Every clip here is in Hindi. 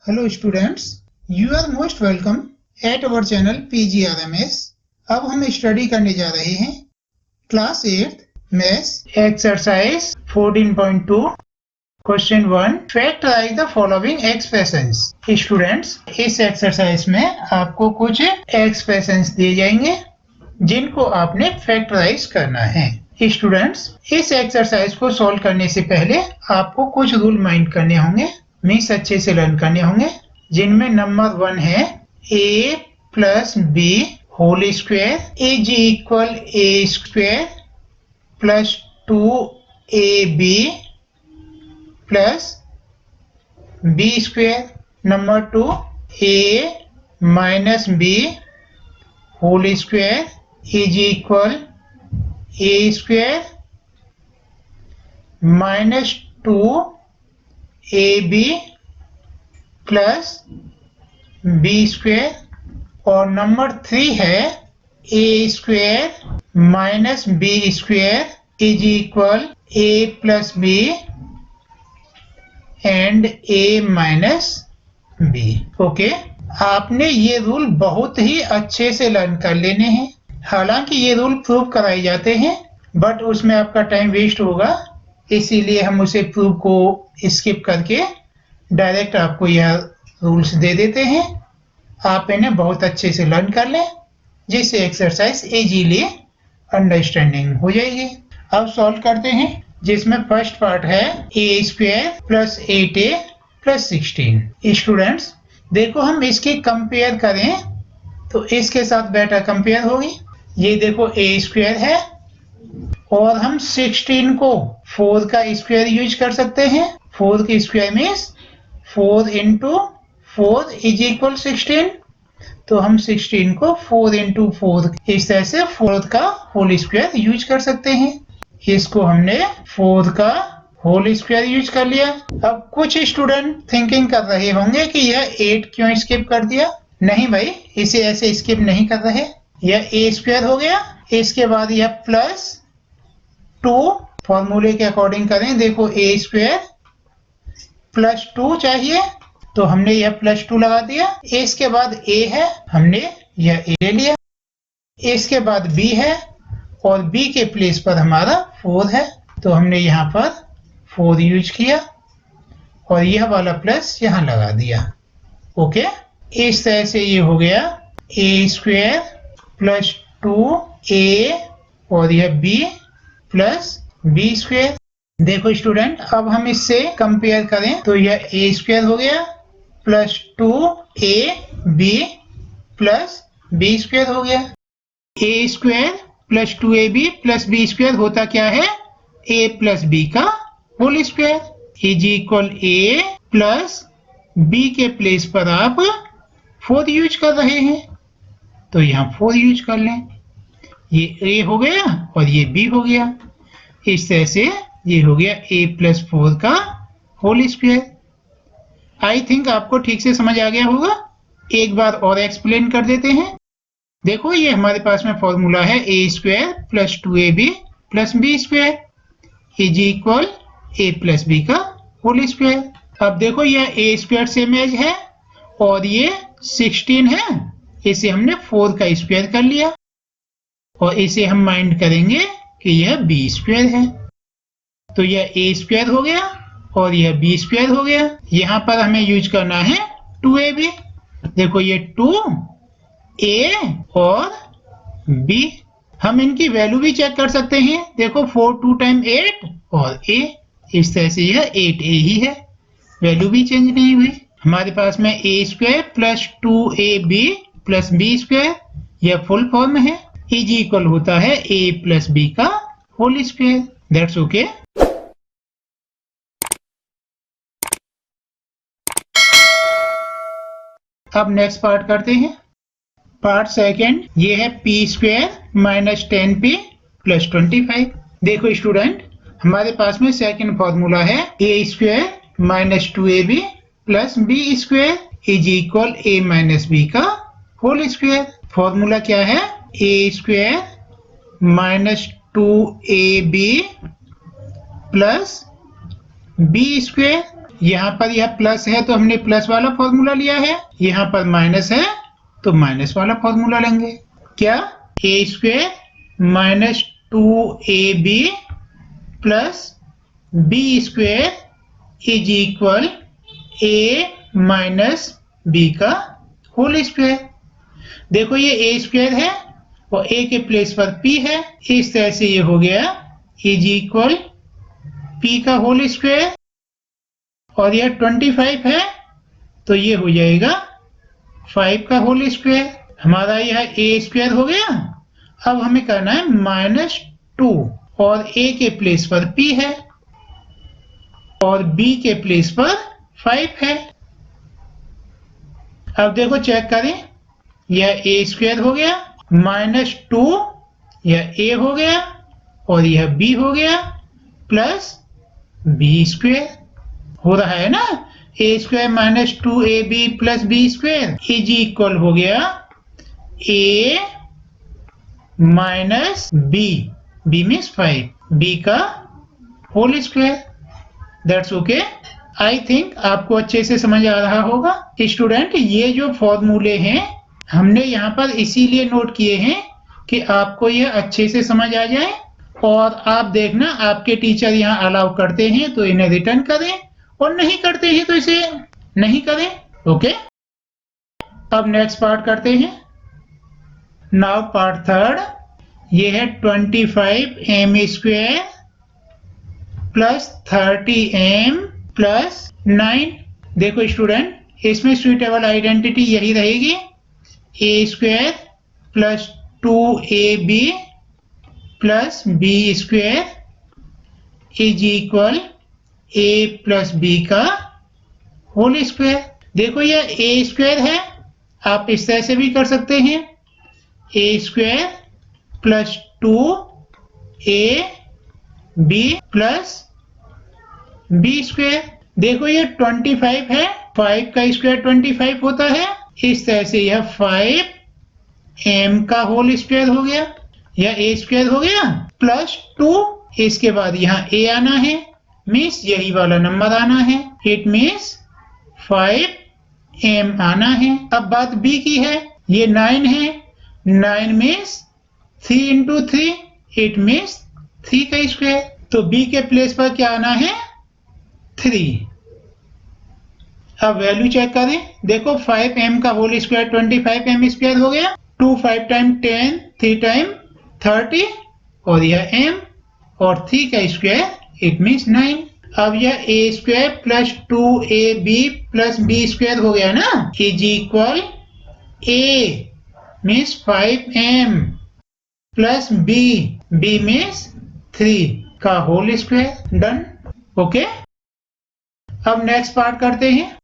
Hello students, you are most welcome at our channel PGRMS। अब हम स्टडी करने जा रहे हैं class 8 maths exercise 14.2 question 1 factorise the following expressions. Students, इस एक्सरसाइज में आपको कुछ एक्सप्रेशंस दिए जाएंगे जिनको आपने फैक्टराइज करना है। स्टूडेंट्स, इस एक्सरसाइज को सॉल्व करने से पहले आपको कुछ रूल माइंड करने होंगे, मीन्स अच्छे से लर्न करने होंगे, जिनमें नंबर 1 है a plus B whole square is equal a square plus 2ab plus b square. Number 2 a minus b whole square is equal a square minus 2ab plus b square. और नंबर 3 है a square minus b square is equal a plus b and a minus b। Okay, आपने ये रूल बहुत ही अच्छे से लर्न कर लेने हैं। हालांकि ये रूल प्रूव कराए जाते हैं बट उसमें आपका टाइम वेस्ट होगा, इसीलिए हम उसे प्रूव को स्किप करके डायरेक्ट आपको यह रूल्स दे देते हैं। आप इन्हें बहुत अच्छे से लर्न कर लें जिससे एक्सरसाइज इजीली अंडरस्टैंडिंग हो जाएगी। अब सॉल्व करते हैं, जिसमें फर्स्ट पार्ट है a square plus 8a plus 16। Students देखो, हम इसकी कंपेयर करें तो इसके साथ बेटा कंपेयर होगी। ये देखो a स्क्वायर है और हम 16 को 4 का स्क्वायर यूज कर सकते हैं। 4 की square means 4 into 4 is equal 16। तो हम 16 को 4 इंटू 4 इस तरह से 4 का होल स्क्वायर यूज कर सकते हैं। इसको हमने 4 का होल स्क्वायर यूज कर लिया। अब कुछ स्टूडेंट थिंकिंग कर रहे होंगे कि यह 8 क्यों स्किप कर दिया। नहीं भाई, इसे ऐसे स्किप नहीं कर रहे। यह a स्क्वायर हो गया, इसके बाद यह प्लस 2 फॉर्मूले के अकॉर्डिंग करें। देखो a स्क्वायर प्लस 2 चाहिए तो हमने यह प्लस 2 लगा दिया। इसके बाद a है, हमने यह a ले लिया। इसके बाद b है और b के प्लेस पर हमारा 4 है तो हमने यहाँ पर 4 यूज किया और यह वाला प्लस यहाँ लगा दिया। ओके, इस तरह से ये हो गया a स्क्वायर प्लस 2a और यह b प्लस b स्क्वायर। देखो स्टूडेंट, अब हम इससे कंपेयर करें तो यह a स्क्वायर हो गया plus 2ab plus b square हो गया। a square plus 2ab plus b square होता क्या है? a प्लस b का whole square is equal a plus b के प्लेस पर आप 4 यूज कर रहे हैं तो यहाँ 4 यूज कर लें। ये a हो गया और ये b हो गया। इस तरह से ये हो गया a प्लस 4 का होल स्क्वायर। आई थिंक आपको ठीक से समझ आ गया होगा। एक बार और एक्सप्लेन कर देते हैं। देखो, ये हमारे पास में फॉर्मूला है a square plus 2ab plus b square is equal a plus b का होल स्क्वायर। अब देखो, यह a स्क्वायर से इमेज है और ये 16 है, इसे हमने 4 का स्क्वायर कर लिया और इसे हम माइंड करेंगे कि यह b स्क्वायर है। तो यह a स्क्वायर हो गया और यह b स्क्वायर हो गया। यहाँ पर हमें यूज करना है 2ab। देखो, ये 2a और b, हम इनकी वैल्यू भी चेक कर सकते हैं। देखो, 4 2 टाइम 8 और a, इस तरह से यह 8a ही है, वैल्यू भी चेंज नहीं हुई। हमारे पास में a square plus 2ab plus b square, यह फुल फॉर्म है, इज इक्वल होता है a प्लस b का होल स्क्वायर। That's okay. अब नेक्स्ट पार्ट करते हैं। पार्ट सेकेंड, ये है p square minus 10p plus 25। देखो स्टूडेंट, हमारे पास में सेकेंड फॉर्मूला है a square minus 2ab plus b square is equal a minus b का होल स्क्वायर। फॉर्मूला क्या है? a square minus 2ab plus b square यहाँ पर यह प्लस है तो हमने प्लस वाला फॉर्मूला लिया है, यहाँ पर माइनस है तो माइनस वाला फॉर्मूला लेंगे। क्या? A square minus 2ab plus B square is equal a minus B का होल स्क्वायर। देखो ये ए स्क्वायर है और ए के प्लेस पर पी है, इस तरह से ये हो गया इज इक्वल पी का होल स्क्वायर, और यह 25 है तो ये हो जाएगा 5 का होल स्क्वायर। हमारा यह ए स्क्वायर हो गया। अब हमें करना है -2 और ए के प्लेस पर पी है और बी के प्लेस पर 5 है। अब देखो चेक करें, यह ए स्क्वायर हो गया, -2 यह ए हो गया और यह बी हो गया, प्लस बी स्क्वायर हो रहा है ना। A square minus 2ab plus B square is equal हो गया a minus b, b means 5, b का whole square. That's okay. I think आपको अच्छे से समझ आ रहा होगा। स्टूडेंट, ये जो फॉर्मूले हैं हमने यहाँ पर इसीलिए नोट किए हैं कि आपको ये अच्छे से समझ आ जाए, और आप देखना आपके टीचर यहाँ अलाउ करते हैं तो इन्हें रिटर्न करें और नहीं करते हैं तो इसे नहीं करें। ओके, अब नेक्स्ट पार्ट करते हैं। नाउ पार्ट थर्ड, ये है 25m square plus 30m plus 9। देखो स्टूडेंट, इसमें सुइटेबल आइडेंटिटी यही रहेगी, a square plus 2ab plus B square is equal a plus b का होल स्क्वायर। देखो यह ए स्क्वायर है, आप इस तरह से भी कर सकते हैं, a square plus 2ab plus B square. देखो ये 25 है, 5 का स्क्वायर 25 होता है, इस तरह से यह 5m का होल स्क्वायर हो गया, यह ए स्क्वायर हो गया प्लस 2, इसके बाद यहाँ ए आना है, मीन्स यही वाला नंबर आना है, इट मीन्स 5m आना है। अब बात बी की है, ये 9 है, 9 मीन्स 3 into 3, इट मीन्स 3 का स्क्वायर, तो बी के प्लेस पर क्या आना है 3। अब वैल्यू चेक करें, देखो 5m का होल स्क्वायर 25m स्क्वायर हो गया, 2 5 टाइम 10, 3 टाइम 30 और यह m और 3 का स्क्वायर इट मीन्स 9। अब यह a square plus 2ab plus B square हो गया ना, is equal a means 5m plus b means 3 का होल स्क्वायर। डन। ओके, अब नेक्स्ट पार्ट करते हैं।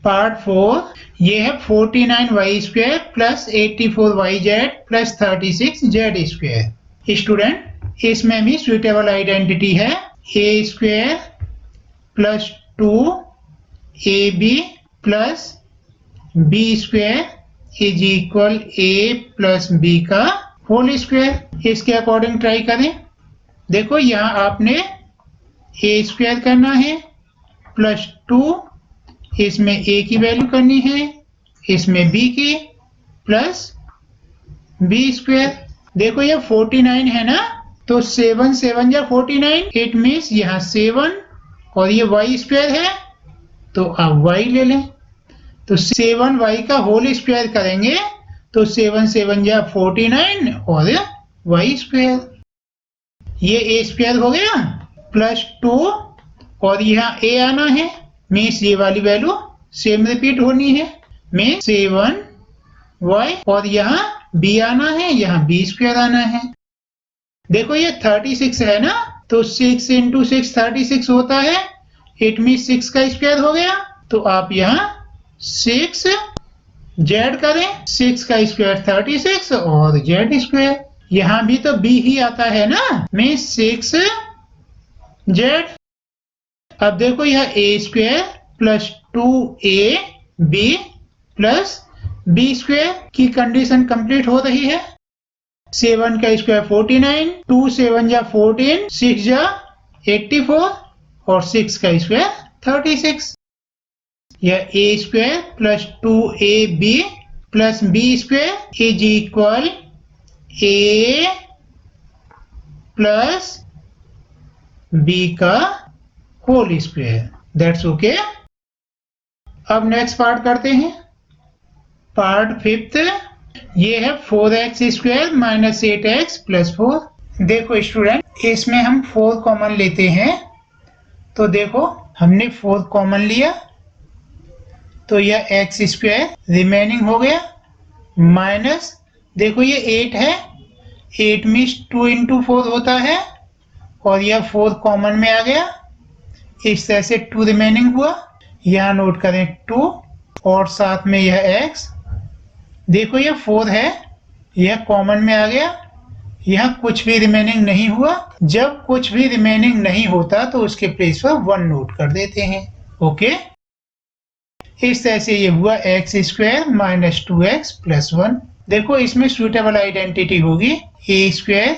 पार्ट 4, ये है 49y square plus 84yz plus 36z square. Student, इसमें भी सुइटेबल आइडेंटिटी है, a square plus 2ab plus B square is equal a plus b का होल स्क्वायर। इसके अकॉर्डिंग ट्राई करें। देखो यहाँ आपने ए स्क्वायर करना है प्लस 2, इसमें ए की वैल्यू करनी है, इसमें बी की, प्लस बी स्क्वायर। देखो ये 49 है ना, तो 7 7 या 49, इट मीन्स यहाँ 7 और ये y स्क्वायर है तो आप y ले लें, तो 7y का होल स्क्वायर करेंगे तो 7 7 या 49 और y स्क्वायर, ये a स्क्वायर हो गया प्लस 2 और यहाँ a आना है, मीन्स ये वाली वैल्यू सेम रिपीट होनी है, मीन्स 7y और यहाँ b आना है, यहाँ b स्क्वायर आना है। देखो ये 36 है ना, तो 6 into 6 36 होता है, इट मीन्स 6 का स्क्वायर हो गया, तो आप यहाँ 6 z करें, 6 का स्क्वायर 36 और z स्क्वायर, यहाँ भी तो b ही आता है ना, मीन्स 6z। अब देखो यह a square plus 2ab plus b square की कंडीशन कंप्लीट हो रही है। 7 का स्क्वायर 49, 2 7 या 14, 6 या 84 और 6 का स्क्वायर 36। यह a square plus 2ab plus B square is equal a plus b का होल स्क्वायर। That's okay. अब नेक्स्ट पार्ट करते हैं, पार्ट फिफ्थ। ये है 4x square minus 8x plus 4। देखो स्टूडेंट, इसमें हम 4 कॉमन लेते हैं, तो देखो हमने 4 कॉमन लिया तो यह x स्क्वायर रिमेनिंग हो गया, माइनस देखो ये 8 है, 8 में 2 इंटू 4 होता है और यह 4 कॉमन में आ गया, इस तरह से 2 रिमेनिंग हुआ। यहाँ नोट करें 2 और साथ में यह x। देखो यह 4 है, यह कॉमन में आ गया, यहाँ कुछ भी रिमेनिंग नहीं हुआ। जब कुछ भी रिमेनिंग नहीं होता तो उसके प्लेस पर 1 नोट कर देते हैं। ओके, इस तरह से ये हुआ x square minus 2x plus 1। देखो इसमें सुटेबल आइडेंटिटी होगी a square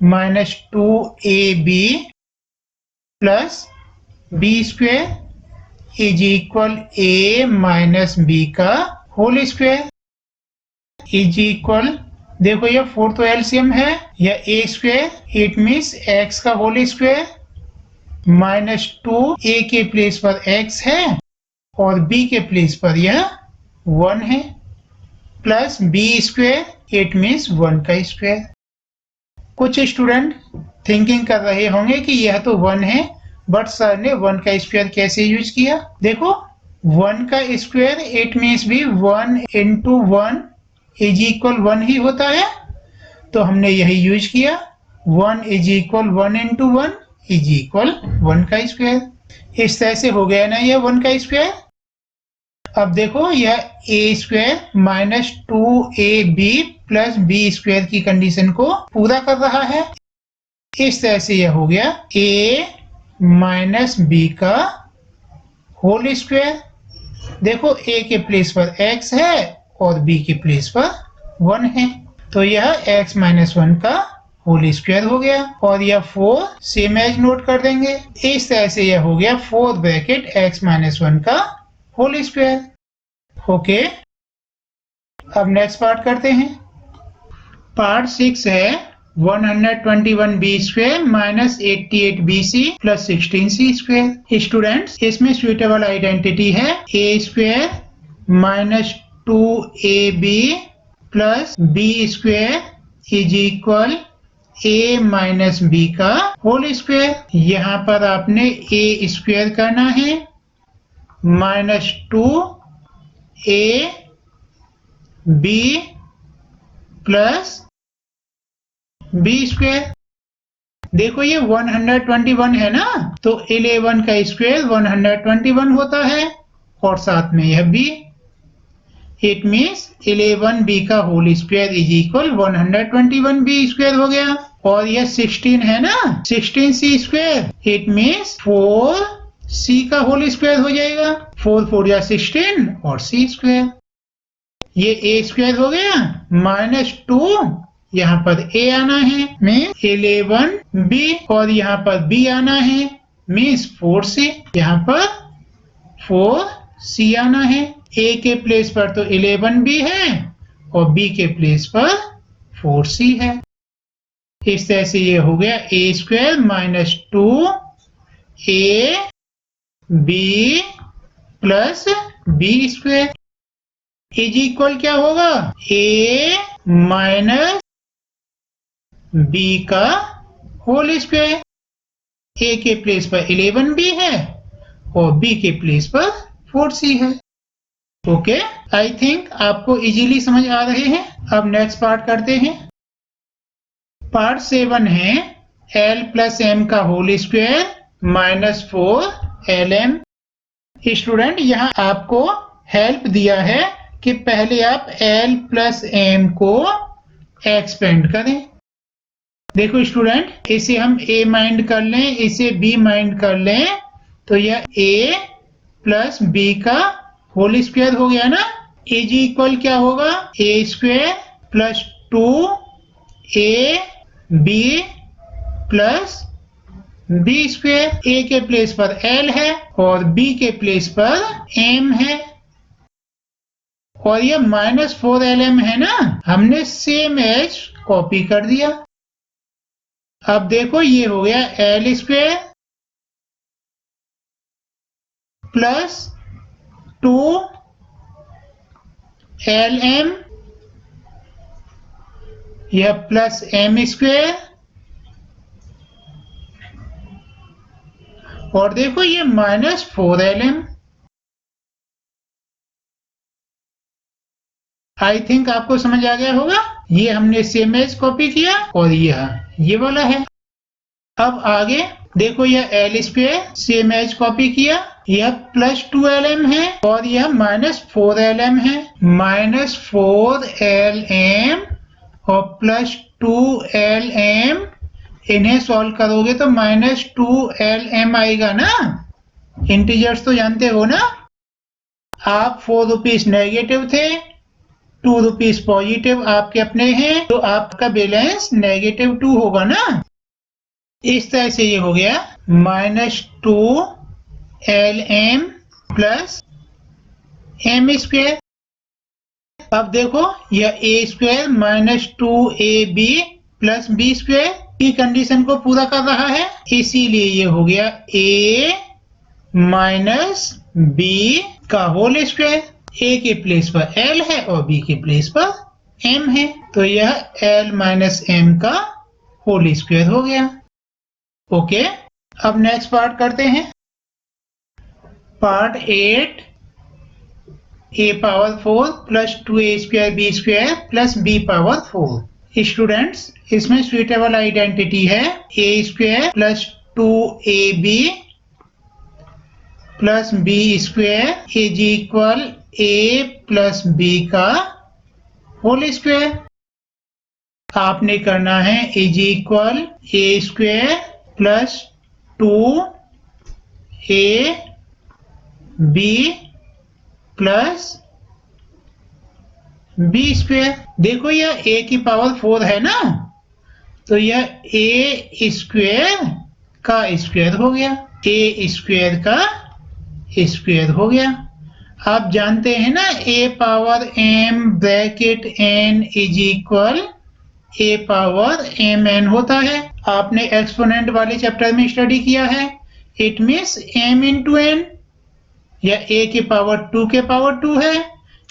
minus 2ab plus B square is equal a minus B का होल स्क्वायर इज इक्वल, देखो ये 4 तो एलसीएम है, यह a square it means x का होल स्क्वायर माइनस 2 a के प्लेस पर x है और b के प्लेस पर यह 1 है, plus b square it means 1 का स्क्वायर। कुछ स्टूडेंट थिंकिंग कर रहे होंगे कि यह तो 1 है, बट सर ने 1 का स्क्वायर कैसे यूज किया। देखो 1 का स्क्वायर इट मीन्स भी 1 इंटू 1 इज इक्वल 1 ही होता है, तो हमने यही यूज किया, 1 is equal 1 into 1 is equal 1 का स्क्वायर। इस तरह से हो गया ना यह 1 का स्क्वायर। अब देखो यह a square minus 2ab plus B square की कंडीशन को पूरा कर रहा है, इस तरह से यह हो गया a माइनस बी का होल स्क्वायर। देखो a के प्लेस पर x है और b के प्लेस पर 1 है, तो यह x माइनस 1 का होल स्क्वायर हो गया और यह 4 सेम एज नोट कर देंगे। इस तरह से यह हो गया 4 ब्रैकेट x माइनस 1 का होल स्क्वायर। ओके, अब नेक्स्ट पार्ट करते हैं। पार्ट 6 है 121b square minus 88bc plus 16c square. Students, इसमें सुटेबल आइडेंटिटी है a square minus 2ab plus b square is equal a minus b का होल स्क्वायर। यहाँ पर आपने a स्क्वायर करना है minus 2ab plus b square. देखो ये 121 है ना, तो 11 का स्क्वायर 121 होता है और साथ में यह b, इट मीन्स 11b का whole square is equal 121b square हो गया। और यह 16 है ना, 16c square it means 4c का होल स्क्वायर हो जाएगा, 4 4 या 16 और c स्क्वायर। ये a स्क्वायर हो गया माइनस 2, यहाँ पर a आना है मीन्स 11b और यहाँ पर b आना है मीन्स 4c, यहाँ पर 4c आना है। a के प्लेस पर तो 11b है और b के प्लेस पर 4c है। इस तरह से ये हो गया a square minus 2ab plus b square is equal क्या होगा, a माइनस b का होल स्क्वायर। a के प्लेस पर 11b है और b के प्लेस पर 4c है। ओके, आई थिंक आपको इजीली समझ आ रहे हैं। अब नेक्स्ट पार्ट करते हैं। पार्ट 7 है l प्लस m का whole square minus 4lm। Student, यहाँ आपको हेल्प दिया है कि पहले आप l प्लस m को एक्सपेंड करें। देखो स्टूडेंट, इसे हम a माइंड कर लें, इसे b माइंड कर लें, तो यह a प्लस b का होल स्क्वायर हो गया ना, इज इक्वल क्या होगा, a square plus 2ab plus B square, a के प्लेस पर एल है और बी के प्लेस पर एम है, और ये -4lm है ना, हमने सेम एज कॉपी कर दिया। अब देखो ये हो गया एल स्क्वायर प्लस 2lm, यह प्लस एम स्क्वायर, और देखो ये -4lm। आई थिंक आपको समझ आ गया होगा। ये हमने सेम एज कॉपी किया और ये वाला है। अब आगे देखो यह L square same as copy किया, यह +2lm है और यह -4lm है। -4lm और +2lm, इन्हें सॉल्व करोगे तो -2lm आएगा ना। इंटीजर्स तो जानते हो ना आप। 4 रुपीज नेगेटिव थे, 2 रुपीज पॉजिटिव आपके अपने हैं, तो आपका बैलेंस -2 होगा ना। इस तरह से ये हो गया -2lm प्लस एम स्क्वायर। अब देखो यह a square -2ab plus B square की कंडीशन को पूरा कर रहा है, इसीलिए ये हो गया a माइनस बी का होल स्क्वायर। a के प्लेस पर l है और b के प्लेस पर m है, तो यह l माइनस m का होल स्क्वायर हो गया। ओके, अब नेक्स्ट पार्ट करते हैं। Part 8, a power 4 plus 2a square b square plus b power 4। Students, इसमें सुइटेबल आइडेंटिटी है a square plus 2ab plus b square is equal a plus b का होल स्क्वायर। आपने करना है is equal a square plus 2ab plus b square. देखो यह a की पावर 4 है ना, तो यह a स्क्वायर का स्क्वायर हो गया, a स्क्वायर का स्क्वायर हो गया। आप जानते हैं ना a power m bracket n is equal a power mn होता है। आपने एक्सपोनेंट वाले चैप्टर में स्टडी किया है। It means m into n, या a की पावर 2 के पावर 2 है,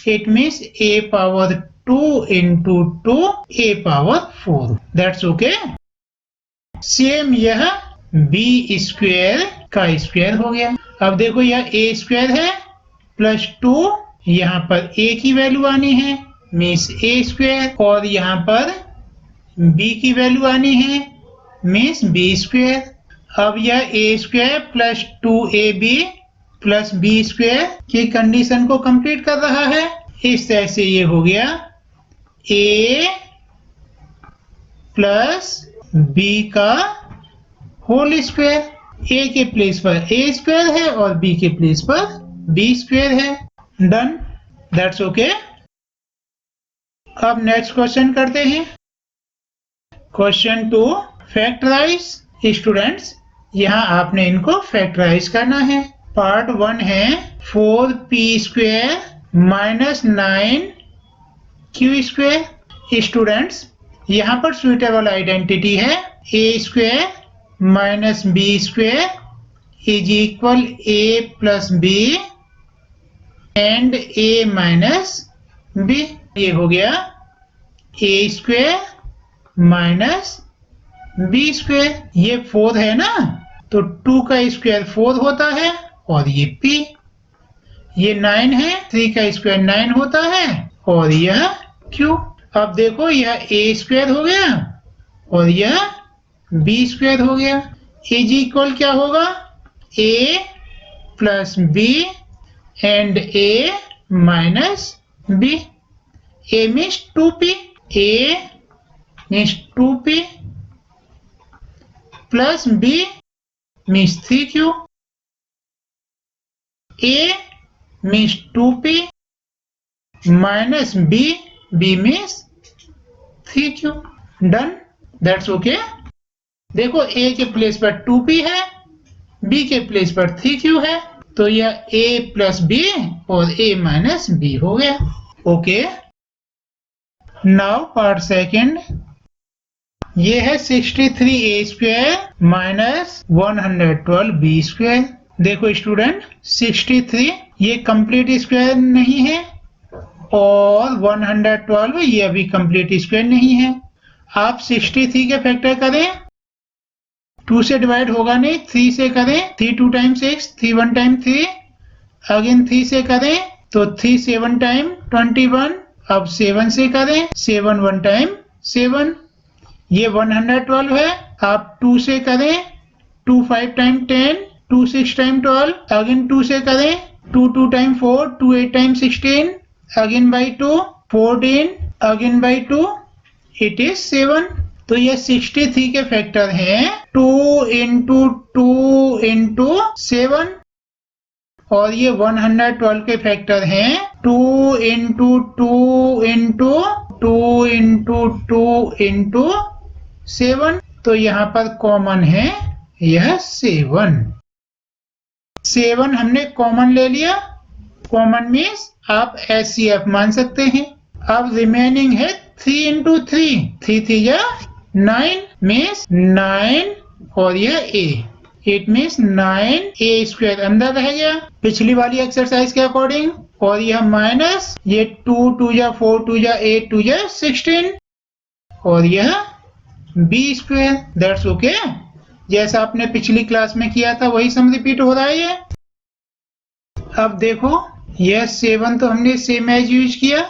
it means a power 2 into 2 a power 4। That's okay. Same यह b स्क्वायर का स्क्वायर हो गया। अब देखो यह a स्क्वायर है प्लस 2, यहाँ पर a की वैल्यू आनी है मीन्स a स्क्वायर, और यहाँ पर b की वैल्यू आनी है मीन्स b स्क्वायर। अब यह a square plus 2ab plus b square की कंडीशन को कंप्लीट कर रहा है। इस तरह से ये हो गया a प्लस b का होल स्क्वायर। a के प्लेस पर a स्क्वायर है और b के प्लेस पर b स्क्वायर है। Done, that's okay. अब नेक्स्ट क्वेश्चन करते हैं। Question 2, factorise. स्टूडेंट्स, यहाँ आपने इनको फैक्टराइज करना है। पार्ट 1 है 4p square minus 9q square. Students, यहाँ पर सुइटेबल आइडेंटिटी है a square minus b square is equal a plus b and a minus b। ये हो गया a square minus b square. ये 4 है ना, तो 2 का स्क्वायर 4 होता है और ये p। ये 9 है, 3 का स्क्वायर 9 होता है और यह q। अब देखो यह a स्क्वायर हो गया और यह b स्क्वायर हो गया। इज इक्वल क्या होगा, a plus b and a minus b। a means 2p, a means 2p plus b means 3q। a means 2p minus b, b means 3q। Done, that's okay. देखो a के प्लेस पर 2p है, b के प्लेस पर 3q है, तो यह a प्लस बी और a माइनस बी हो गया। ओके, नाउ पार्ट सेकेंड, ये है 63a square minus 112b square. देखो स्टूडेंट, 63 ये कंप्लीट स्क्वायर नहीं है और 112 ये भी कंप्लीट स्क्वायर नहीं है। आप 63 के फैक्टर करें, 2 से डिवाइड होगा नहीं, 3 से करें, 3 2 टाइम 6, 3 1 टाइम 3, अगेन 3 से करें तो 3 7 टाइम 21, अब 7 से करें, 7 1 टाइम 7, ये 112 है। आप 2 से करें, 2 5 टाइम 10, 2 6 टाइम 12, अगेन 2 से करें, 2 2 time 4, 2 8 time 16, again by 2 14, again by 2, it is 7। तो ये 63 के फैक्टर हैं 2 इंटू 2 इंटू 7, और ये 112 के फैक्टर हैं 2 इंटू 2 इंटू 2 इंटू 2 इंटू 7। तो यहाँ पर कॉमन है यह 7। 7 हमने कॉमन ले लिया, कॉमन मीन्स आप HCF मान सकते हैं। अब रिमेनिंग है 3 इंटू 3, 3 3 या 9 मीन्स 9 और यह a, it means 9a square अंदर रह गया पिछली वाली एक्सरसाइज के अकॉर्डिंग, और यह माइनस ये 2 2 या 4 2 या 8 2 या 16, और यह b स्क्वायर। दैट्स ओके, जैसा आपने पिछली क्लास में किया था वही सम रिपीट हो रहा है ये। अब देखो, यह 7 तो हमने सेम एज यूज किया,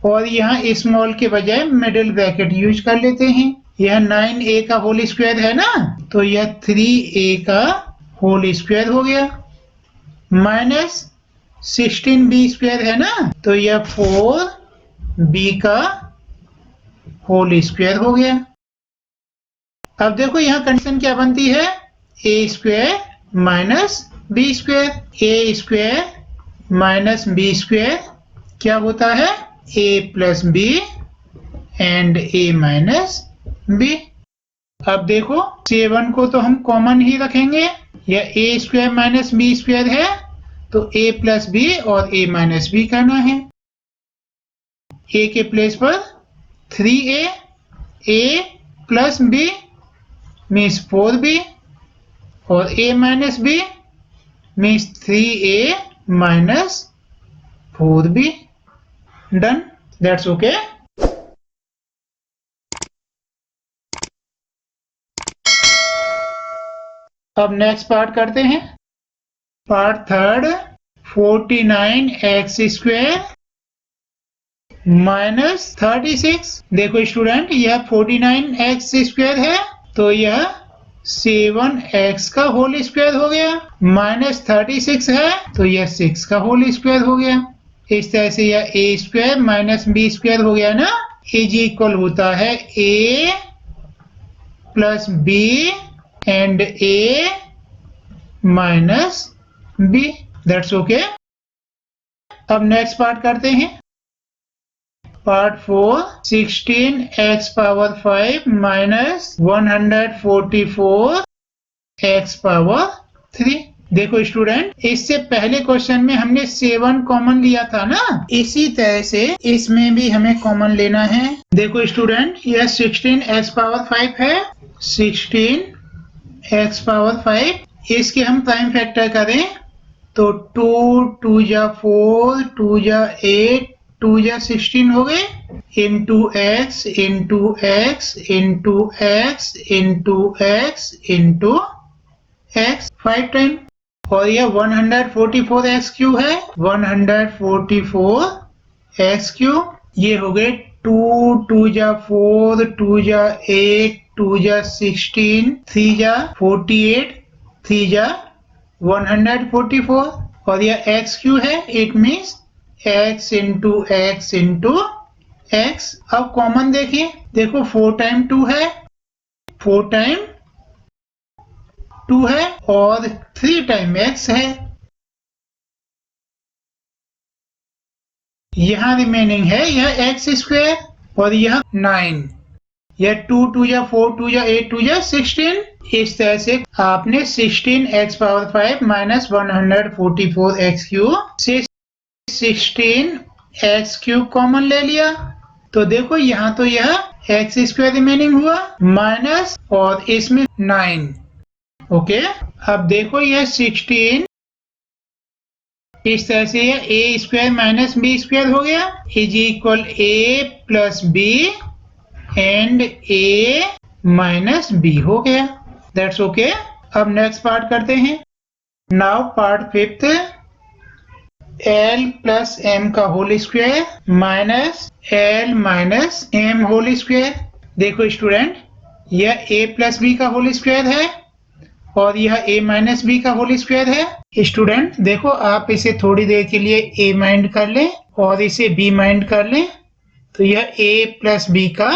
और यहाँ स्मॉल के बजाय मिडिल ब्रैकेट यूज कर लेते हैं। यह 9a का होल स्क्वायर है ना, तो यह 3a का होल स्क्वायर हो गया, माइनस 16b स्क्वायर है ना, तो यह 4b का होल स्क्वायर हो गया। अब देखो यहाँ कंडीशन क्या बनती है, a square minus b square, a square minus b square क्या होता है, a plus b and a minus b। अब देखो 7 को तो हम कॉमन ही रखेंगे, यह a square minus b square है, तो a प्लस b और a माइनस b करना है। a के प्लेस पर 3a, a plus b means 4b, और a minus b means 3a minus 4b। Done, that's okay. अब नेक्स्ट पार्ट करते हैं, part third, 49x square minus 36। देखो स्टूडेंट, यह 49x स्क्वायर है, तो यह 7x का होल स्क्वायर हो गया, माइनस 36 है तो यह 6 का होल स्क्वायर हो गया। इस तरह से यह a square minus b square हो गया ना, इज इक्वल होता है a plus b and a minus b। That's okay. अब नेक्स्ट पार्ट करते हैं, part 4, 16x power 5 minus 144 x power 3। देखो स्टूडेंट, इससे पहले क्वेश्चन में हमने 7 कॉमन लिया था ना, इसी तरह से इसमें भी हमें कॉमन लेना है। देखो स्टूडेंट, यह 16x पावर 5 है, 16x पावर 5, इसके हम प्राइम फैक्टर करें तो 2 2 जा 4 2 जा 8 2 जा 16 हो गए, into x into x into x into x into x 5 time, और यह 144x क्यू है, 144x क्यू। ये हो गए 2 2 जा 4 2 जा 8 2 जा 16 3 जा 48 3 जा 144, और यह x क्यू है, it means x into x into x। अब कॉमन देखिए, देखो 4 टाइम 2 है, 4 टाइम 2 है, और 3 टाइम x है। यहाँ रिमेनिंग है यह x स्क्वायर, और यह 9, यह 2 2 या 4 2 या 8 2 या 16। इस तरह से आपने 16x⁵ माइनस 144x³ से 16x³ कॉमन ले लिया। तो देखो यहाँ तो यह x² रिमेनिंग हुआ माइनस और इसमें 9। ओके, अब देखो यह 16 इस तरह से यह a² माइनस b² हो गया is equal a plus b and a minus b हो गया। That's okay. अब नेक्स्ट पार्ट करते हैं। Now part fifth, l plus m का whole square minus l minus m whole square. देखो स्टूडेंट, यह a प्लस b का होल स्क्वायर है और यह a माइनस b का होल स्क्वायर है। स्टूडेंट देखो, आप इसे थोड़ी देर के लिए a माइंड कर लें और इसे b माइंड कर लें, तो यह a प्लस b का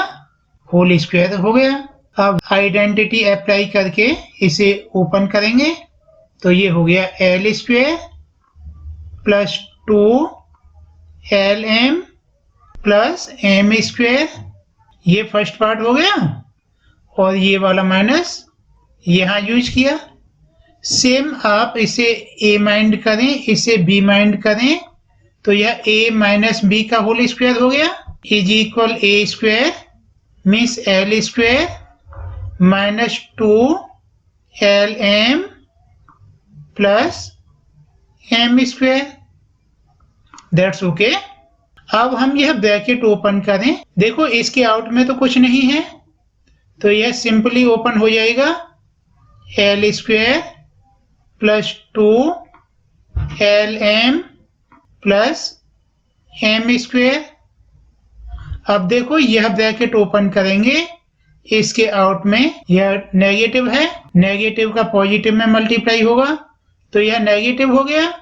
होल स्क्वायर हो गया। अब आइडेंटिटी अप्लाई करके इसे ओपन करेंगे तो ये हो गया l square plus 2lm plus m square. ये फर्स्ट पार्ट हो गया और ये वाला माइनस यहाँ यूज किया। सेम आप इसे a माइंड करें, इसे b माइंड करें, तो यह a माइनस b का होल स्क्वायर हो गया is equal a square means l square minus 2lm plus m square. That's okay. अब हम यह ब्रैकेट ओपन करें, देखो इसके आउट में तो कुछ नहीं है, तो यह सिंपली ओपन हो जाएगा l square plus 2lm plus m square. अब देखो यह ब्रैकेट ओपन करेंगे, इसके आउट में यह नेगेटिव है, नेगेटिव का पॉजिटिव में मल्टीप्लाई होगा तो यह नेगेटिव हो गया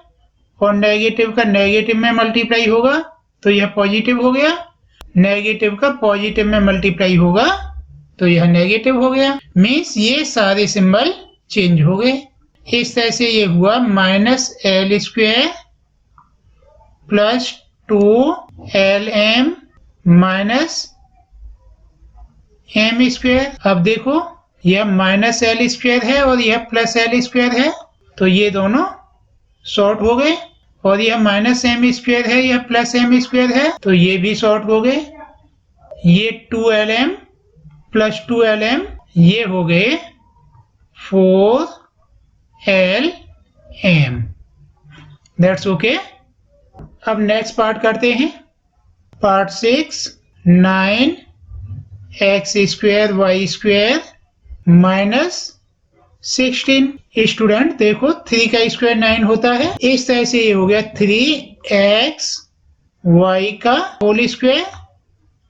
और नेगेटिव का नेगेटिव में मल्टीप्लाई होगा तो यह पॉजिटिव हो गया, नेगेटिव का पॉजिटिव में मल्टीप्लाई होगा तो यह नेगेटिव हो गया। मीन्स ये सारे सिंबल चेंज हो गए। इस तरह से ये हुआ minus l square plus 2lm minus m square. अब देखो यह माइनस l स्क्वायर है और यह प्लस l स्क्वायर है, तो ये दोनों शॉर्ट हो गए, और यह माइनस m स्क्वायर है, यह प्लस m स्क्वायर है, तो ये भी शॉर्ट हो गए। ये 2lm प्लस 2lm ये हो गए 4lm। That's okay. अब नेक्स्ट पार्ट करते हैं। Part 6, 9x² y² minus 16। Student देखो 3 का स्क्वायर 9 होता है, इस तरह से ये हो गया 3xy का होल स्क्वायर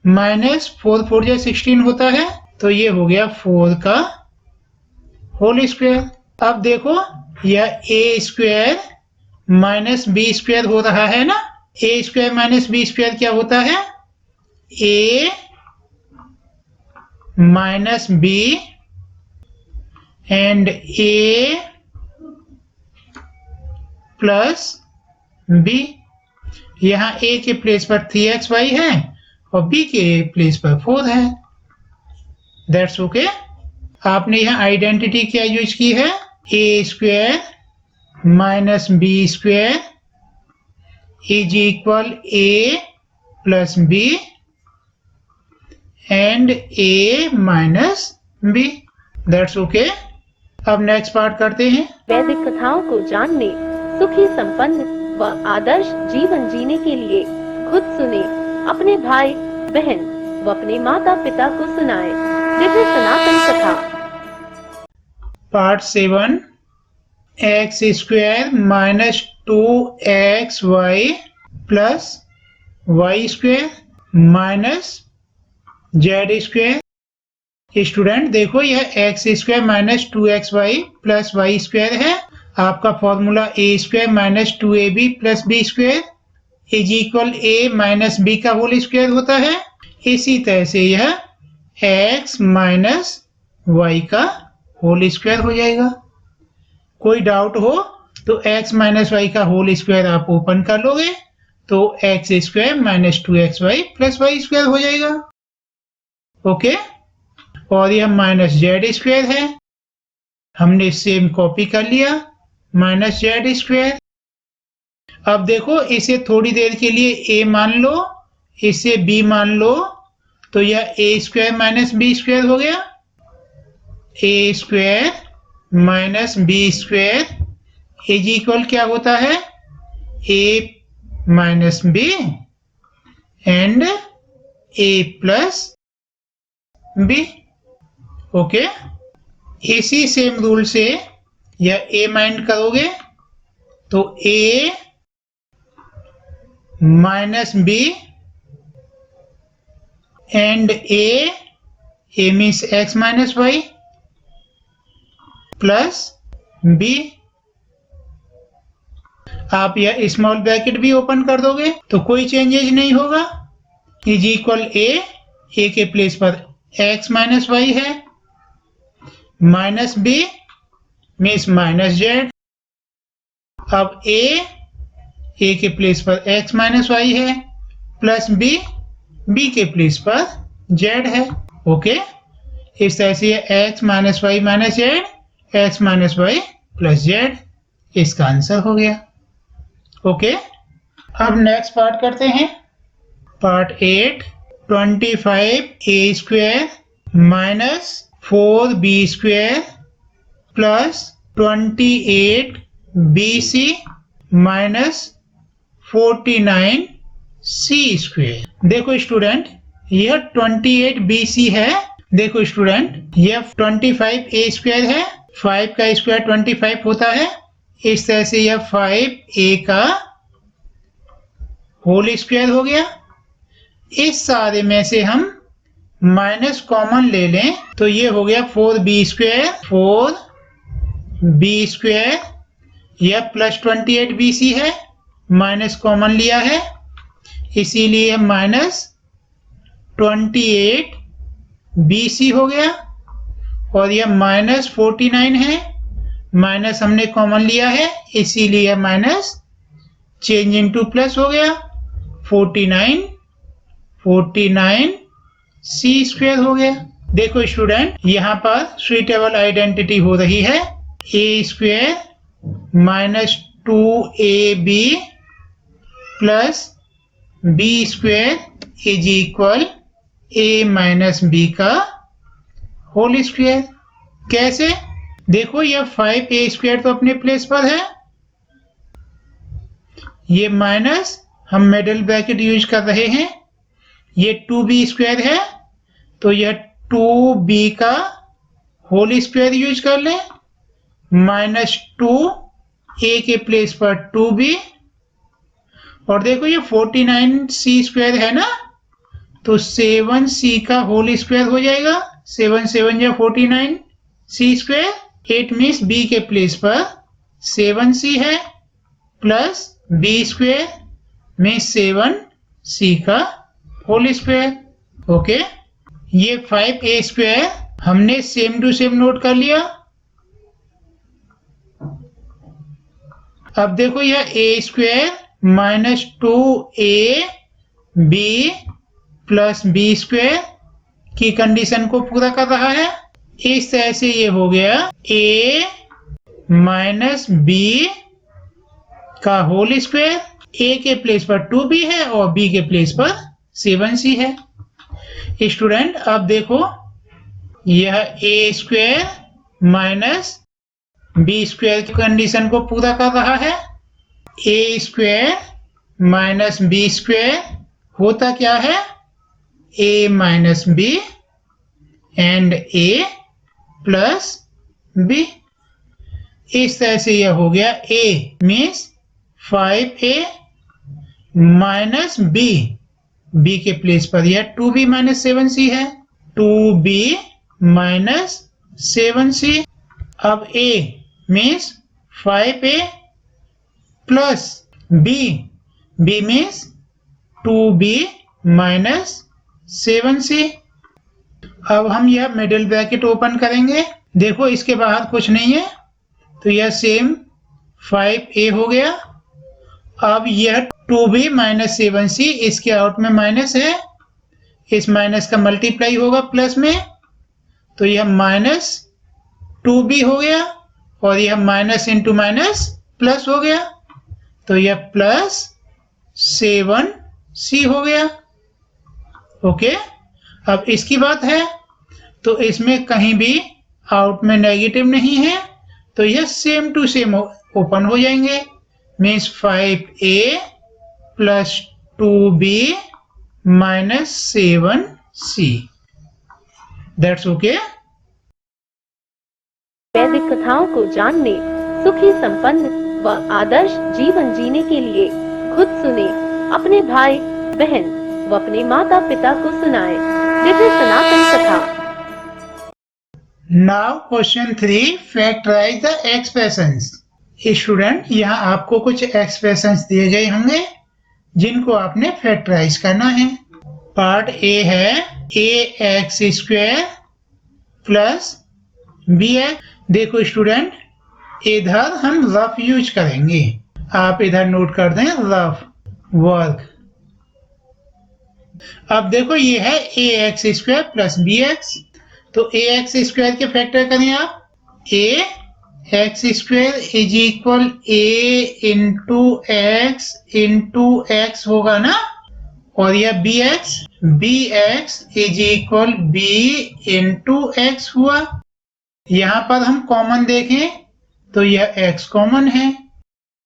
माइनस 4 4 या 16 होता है, तो ये हो गया 4 का होल स्क्वायर। अब देखो यह a² माइनस b² हो रहा है ना, a² माइनस b² क्या होता है, a minus b and a plus b। यहाँ a के प्लेस पर 3xy है और b के प्लेस पर 4 है। That's okay. आपने यहाँ आइडेंटिटी क्या यूज की है, a² minus b² is equal a plus b and a minus b। That's okay. अब नेक्स्ट पार्ट करते हैं। वैदिक कथाओं को जानने, सुखी संपन्न व आदर्श जीवन जीने के लिए खुद सुने, अपने भाई बहन व अपने माता पिता को सुनाएं। दिव्य सनातन कथा। Part 7, x² minus 2xy plus y² minus z²। Student देखो यह x² minus 2xy plus y² है। आपका formula a² minus 2ab plus b² is equal a minus b का होल स्क्वायर होता है। इसी तरह से यह x माइनस y का होल स्क्वायर हो जाएगा। कोई डाउट हो तो x माइनस y का होल स्क्वायर आप ओपन कर लोगे तो x² minus 2xy plus y² हो जाएगा। ओके, और यह माइनस जेड स्क्वायर है, हमने सेम कॉपी कर लिया माइनस जेड स्क्वायर। अब देखो इसे थोड़ी देर के लिए a मान लो, इसे b मान लो, तो यह a square minus b square हो गया। a square minus b square is equal क्या होता है, a minus b and a plus b। Okay, इसी सेम रूल से यह a माइंड करोगे तो a minus b and a means x minus Y plus b। आप यह स्मॉल ब्रैकेट भी ओपन कर दोगे तो कोई चेंजेज नहीं होगा, इज इक्वल a के प्लेस पर x माइनस वाई है, minus b means minus Z. अब a के प्लेस पर x माइनस वाई है, प्लस b के प्लेस पर z है। ओके, इस तरह से x minus Y minus Z, x minus Y plus Z, इसका आंसर हो गया। ओके, अब नेक्स्ट पार्ट करते हैं। Part 8, 25a square minus 4b square plus 28bc minus 49c square. देखो स्टूडेंट, यह 28bc है। देखो स्टूडेंट, यह 25a स्क्वायर है, 5 का स्क्वायर 25 होता है, इस तरह से यह 5a का होल स्क्वायर हो गया। इस सारे में से हम माइनस कॉमन ले लें तो ये हो गया 4b स्क्वायर, 4b स्क्वायर, यह प्लस 28bc है, माइनस कॉमन लिया है इसीलिए माइनस 28bc हो गया। और यह माइनस 49 है, माइनस हमने कॉमन लिया है इसीलिए माइनस चेंज इनटू प्लस हो गया, 49c स्क्वायर हो गया। देखो स्टूडेंट, यहाँ पर सुइटेबल आइडेंटिटी हो रही है, a square minus 2ab plus b square is equal a minus b का होल स्क्वायर। कैसे? देखो यह 5a स्क्वायर तो अपने प्लेस पर है, ये माइनस हम मिडिल ब्रैकेट यूज कर रहे हैं, ये 2b स्क्वायर है तो यह 2b का होल स्क्वायर यूज कर लें, माइनस 2a के प्लेस पर 2b। और देखो ये 49c स्क्वायर है ना, तो 7c का होल स्क्वायर हो जाएगा, 7 7 या 49c square. It means b के प्लेस पर 7c है प्लस b स्क्वायर में 7c का होल स्क्वायर। ओके, ये 5a स्क्वायर हमने सेम टू सेम नोट कर लिया। अब देखो यह a square minus 2ab plus b square की कंडीशन को पूरा कर रहा है। इस तरह से ये हो गया a माइनस b का होल स्क्वायर, a के प्लेस पर 2b है और b के प्लेस पर 7c है। स्टूडेंट अब देखो यह a square minus b square की कंडीशन को पूरा कर रहा है। a square minus b square होता क्या है, a minus b and a plus b। इस तरह से यह हो गया a means 5a minus b के प्लेस पर यह 2b माइनस 7c है, 2b माइनस 7c। अब a means 5a plus b means 2b minus 7c। अब हम यह मिडिल ब्रैकेट ओपन करेंगे, देखो इसके बाहर कुछ नहीं है तो यह सेम 5a हो गया। अब यह 2b माइनस 7c, इसके आउट में माइनस है, इस माइनस का मल्टीप्लाई होगा प्लस में, तो यह -2b हो गया और यह माइनस इंटू माइनस प्लस हो गया, तो यह +7c हो गया। ओके, अब इसकी बात है तो इसमें कहीं भी आउट में नेगेटिव नहीं है, तो यह सेम टू सेम ओपन हो जाएंगे। Means 5a + 2b - 7c। That's okay. वैदिक कथाओं को जानने, सुखी संपन्न व आदर्श जीवन जीने के लिए खुद सुने, अपने भाई बहन व अपने माता पिता को सुनाएं। दिव्य सनातन कथा। Now question 3, factorise the expressions. Student, यहाँ आपको कुछ एक्सप्रेशंस दिए गए होंगे जिनको आपने फैक्टराइज करना है। पार्ट ए है ax² + bx। देखो स्टूडेंट, इधर हम रफ यूज करेंगे, आप इधर नोट कर दें रफ वर्क। अब देखो ये है ax² + bx, तो ax² के फैक्टर करें आप, ax² = a × x होगा ना, और यह bx = b × x हुआ। यहाँ पर हम कॉमन देखें तो यह x कॉमन है,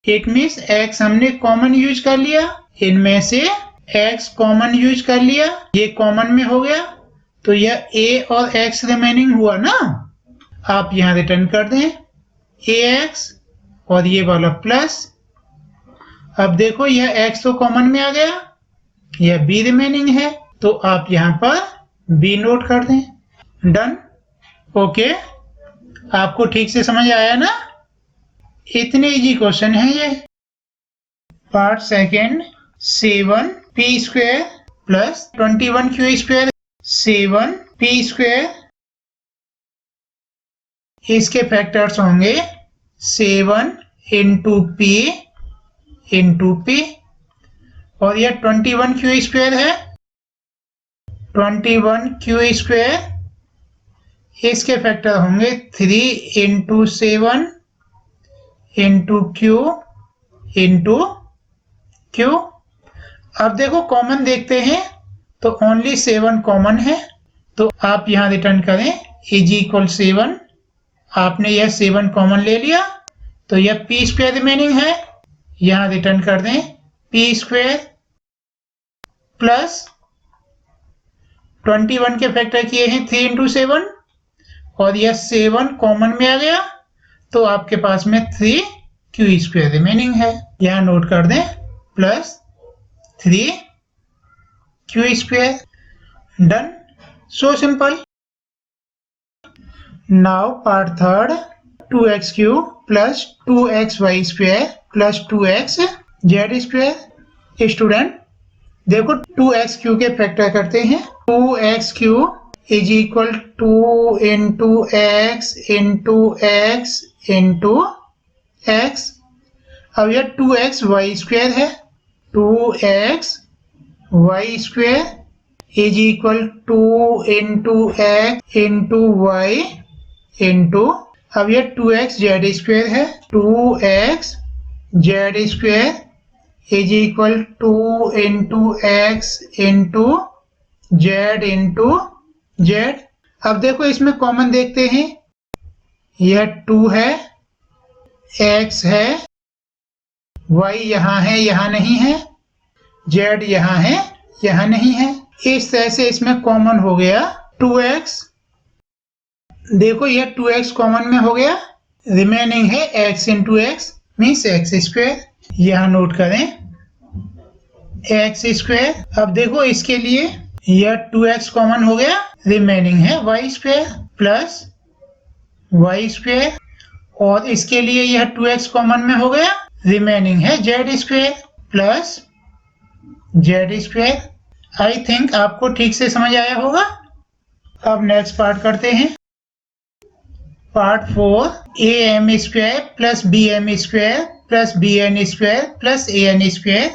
इट मीन्स x हमने कॉमन यूज कर लिया, इनमें से x कॉमन यूज कर लिया, ये कॉमन में हो गया, तो यह a और x रिमेनिंग हुआ ना। आप यहाँ रिटर्न कर दें ax और ये वाला प्लस। अब देखो यह x तो कॉमन में आ गया, यह b रिमेनिंग है, तो आप यहाँ पर b नोट कर दें। डन। ओके, आपको ठीक से समझ आया ना? इतने इजी क्वेश्चन है ये। Part second, 7p² + 21q²। 7p², इसके फैक्टर्स होंगे 7 × p × p, और यह 21q² है। 21q², इसके फैक्टर होंगे 3 × 7 × q × q। अब देखो कॉमन देखते हैं तो ओनली 7 कॉमन है, तो आप यहाँ रिटर्न करें = 7। आपने यह 7 कॉमन ले लिया, तो यह p² रिमेनिंग है, यहाँ रिटर्न कर दें p² + 21 के फैक्टर किए हैं 3 × 7, और यह 7 कॉमन में आ गया, तो आपके पास में 3q² रिमेनिंग है, यहाँ नोट कर दें +3q²। Done. So simple. Now part third, 2x³ + 2xy² + 2xz²। Student देखो 2x³ के फैक्टर करते हैं, 2x³ = 2 × x × x × x। अब यह 2xy² है, 2xy² = 2 × x × y × अब यह 2xz² है, 2xz² = 2 × x × z × z। अब देखो इसमें कॉमन देखते हैं, यह 2 है, x है, y यहाँ है, यहाँ नहीं है, z यहाँ है, यहाँ नहीं है। इस तरह से इसमें कॉमन हो गया 2x। देखो यह 2x कॉमन में हो गया, रिमेनिंग है x × x मीन्स x²। यहाँ नोट करें x²। अब देखो इसके लिए यह 2x कॉमन हो गया, रिमेनिंग है y² + y², और इसके लिए यह 2x कॉमन में हो गया, रिमेनिंग है z² + z²। आई थिंक आपको ठीक से समझ आया होगा। अब नेक्स्ट पार्ट करते हैं। Part 4, am² + bm² + bn² + an²।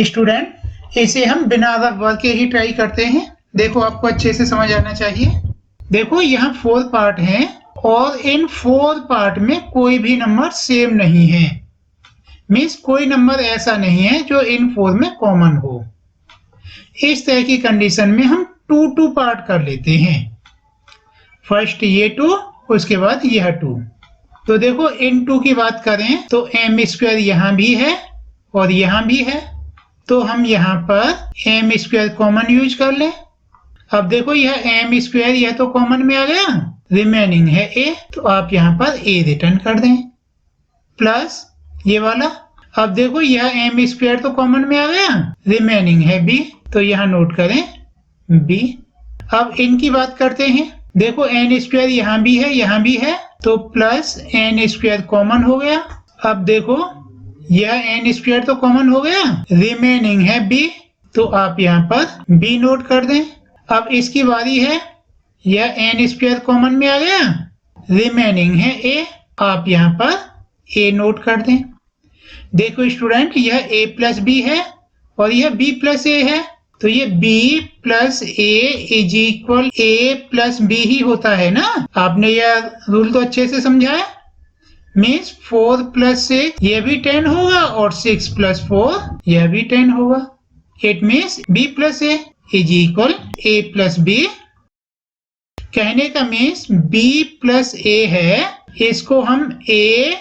Student इसे हम बिना रफ वर्क के ही ट्राई करते हैं, देखो आपको अच्छे से समझ आना चाहिए। देखो यहाँ 4 पार्ट हैं और इन 4 पार्ट में कोई भी नंबर सेम नहीं है, मीन्स कोई नंबर ऐसा नहीं है जो इन 4 में कॉमन हो। इस तरह की कंडीशन में हम 2 पार्ट कर लेते हैं। फर्स्ट ये 2, उसके बाद यह 2। तो देखो इन 2 की बात करें तो एम स्क्वायर यहाँ भी है और यहाँ भी है, तो हम यहाँ पर एम स्क्वायर कॉमन यूज कर लें। अब देखो यह एम स्क्वायर यह तो कॉमन में आ गया, रिमेनिंग है ए, तो आप यहाँ पर ए रिटर्न कर दें प्लस ये वाला। अब देखो यह एम स्क्वायर तो कॉमन में आ गया, रिमेनिंग है बी, तो यहाँ नोट करें बी। अब इनकी बात करते हैं। देखो एन स्क्वायर यहाँ भी है, यहाँ भी है, तो प्लस एन स्क्वायर कॉमन हो गया। अब देखो यह एन स्क्वायर तो कॉमन हो गया, रिमेनिंग है बी, तो आप यहाँ पर बी नोट कर दें। अब इसकी बारी है, यह एन स्क्वायर कॉमन में आ गया, रिमेनिंग है ए, आप यहाँ पर ए नोट कर दें। देखो स्टूडेंट यह a प्लस बी है और यह b प्लस ए है, तो ये b plus A is equal a plus b ही होता है ना। आपने यह रूल तो अच्छे से समझा है। मीन्स 4 प्लस 6 यह भी 10 होगा और 6 प्लस 4 यह भी 10 होगा। It means b plus A is equal a plus B. कहने का मीन्स b प्लस ए है, इसको हम a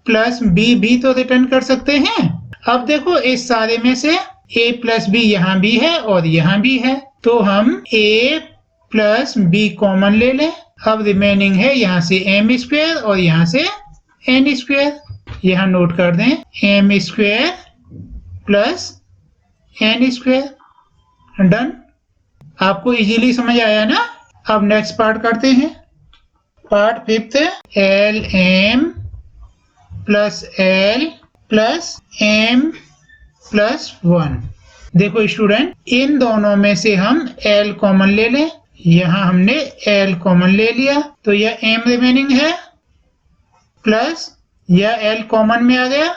प्लस बी भी तो रिटर्न कर सकते हैं। अब देखो इस सारे में से a प्लस बी यहाँ भी है और यहाँ भी है, तो हम a प्लस बी कॉमन ले लें। अब रिमेनिंग है यहाँ से एम स्क्वायर और यहाँ से एन स्क्वायर, यहाँ नोट कर दें M square plus N square. Done. आपको इजीली समझ आया ना। अब नेक्स्ट पार्ट करते हैं। Part fifth, L M plus L plus M plus 1। देखो स्टूडेंट इन दोनों में से हम एल कॉमन ले लें। यहाँ हमने एल कॉमन ले लिया, तो यह एम रिमेनिंग है प्लस यह एल कॉमन में आ गया,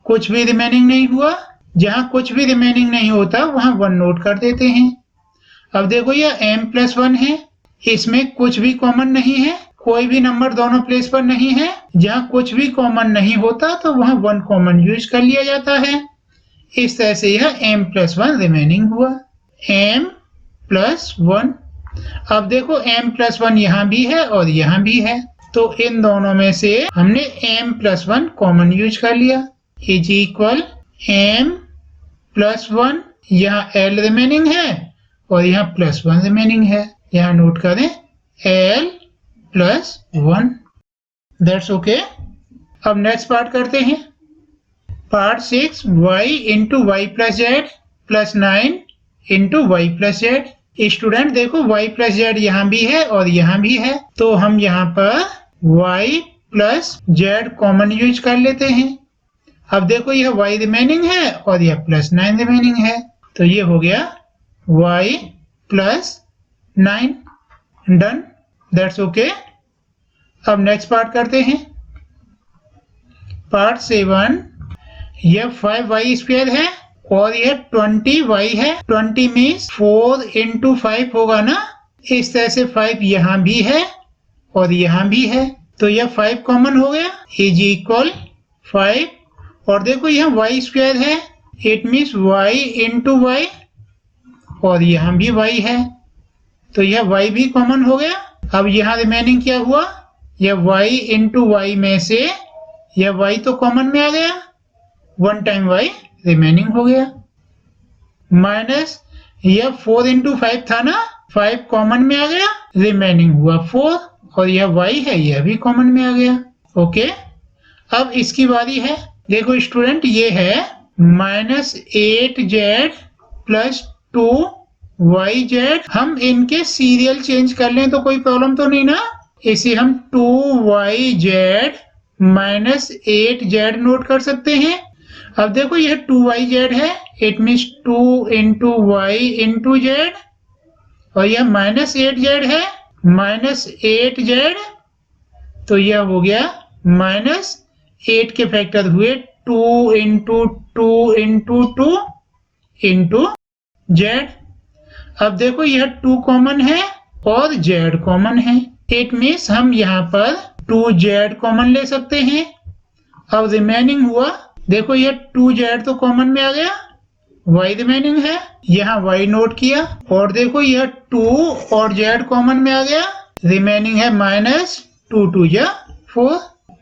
कुछ भी रिमेनिंग नहीं हुआ। जहाँ कुछ भी रिमेनिंग नहीं होता वहाँ 1 नोट कर देते हैं। अब देखो यह m प्लस 1 है, इसमें कुछ भी कॉमन नहीं है, कोई भी नंबर दोनों प्लेस पर नहीं है। जहाँ कुछ भी कॉमन नहीं होता तो वहाँ 1 कॉमन यूज कर लिया जाता है। इस तरह से यह m प्लस 1 रिमेनिंग हुआ, m प्लस 1। अब देखो m प्लस 1 यहाँ भी है और यहाँ भी है, तो इन दोनों में से हमने m प्लस 1 कॉमन यूज कर लिया, इज इक्वल m प्लस 1। यहाँ l रिमेनिंग है और यहाँ प्लस 1 रिमेनिंग है, यहाँ नोट करें l प्लस 1। That's okay. अब नेक्स्ट पार्ट करते हैं। Part 6, y into Y plus Z plus 9 into Y plus Z. Student देखो y प्लस जेड यहाँ भी है और यहाँ भी है, तो हम यहाँ पर y plus Z common use कर लेते हैं। अब देखो यह y रिमेनिंग है और यह प्लस 9 रिमेनिंग है, तो ये हो गया y plus 9। Done. That's okay. अब नेक्स्ट पार्ट करते हैं। पार्ट 7, यह 5y स्क्वायर है और यह 20y है। 20 मीन्स 4 इंटू 5 होगा ना। इस तरह से 5 यहाँ भी है और यहाँ भी है, तो यह 5 कॉमन हो गया, इज इक्वल 5। और देखो यहाँ y स्क्वायर है, it means y into Y, और यहाँ भी y है, तो यह y भी कॉमन हो गया। अब यहाँ रिमेनिंग क्या हुआ, यह y इंटू वाई में से यह y तो कॉमन में आ गया, 1 टाइम y रिमेनिंग हो गया, माइनस यह 4 इंटू 5 था ना, 5 कॉमन में आ गया, रिमेनिंग हुआ 4, और यह y है यह भी कॉमन में आ गया। ओके। अब इसकी बारी है। देखो स्टूडेंट ये है -8z प्लस 2yz। हम इनके सीरियल चेंज कर लें तो कोई प्रॉब्लम तो नहीं ना। इसे हम 2yz माइनस 8z नोट कर सकते हैं। अब देखो यह 2yz है, it means 2 into Y into Z, और यह -8z है, -8z, तो यह हो गया -8 के फैक्टर हुए 2 इंटू 2 इंटू 2 इंटू जेड। अब देखो यह 2 कॉमन है और z कॉमन है। इट मीन्स हम यहाँ पर 2z कॉमन ले सकते हैं। अब रिमेनिंग हुआ, देखो ये 2z तो कॉमन में आ गया, y रिमेनिंग है, यहाँ y नोट किया, और देखो यह 2 और z कॉमन में आ गया, रिमेनिंग है -2 2 जा 4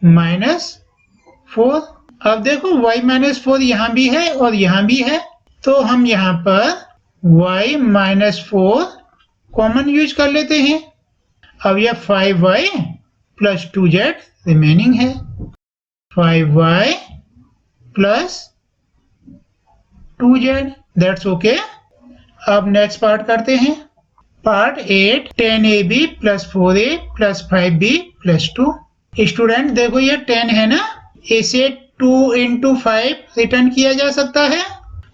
-4। अब देखो y -4 यहाँ भी है और यहाँ भी है, तो हम यहाँ पर y -4 कॉमन यूज कर लेते हैं। अब यह 5y + 2z रिमेनिंग है, 5y + 2z, दैट्स ओके। अब नेक्स्ट पार्ट करते हैं। Part 8 10ab + 4a + 5b + 2। Student देखो ये 10 है ना, इसे 2 × 5 रिटर्न किया जा सकता है,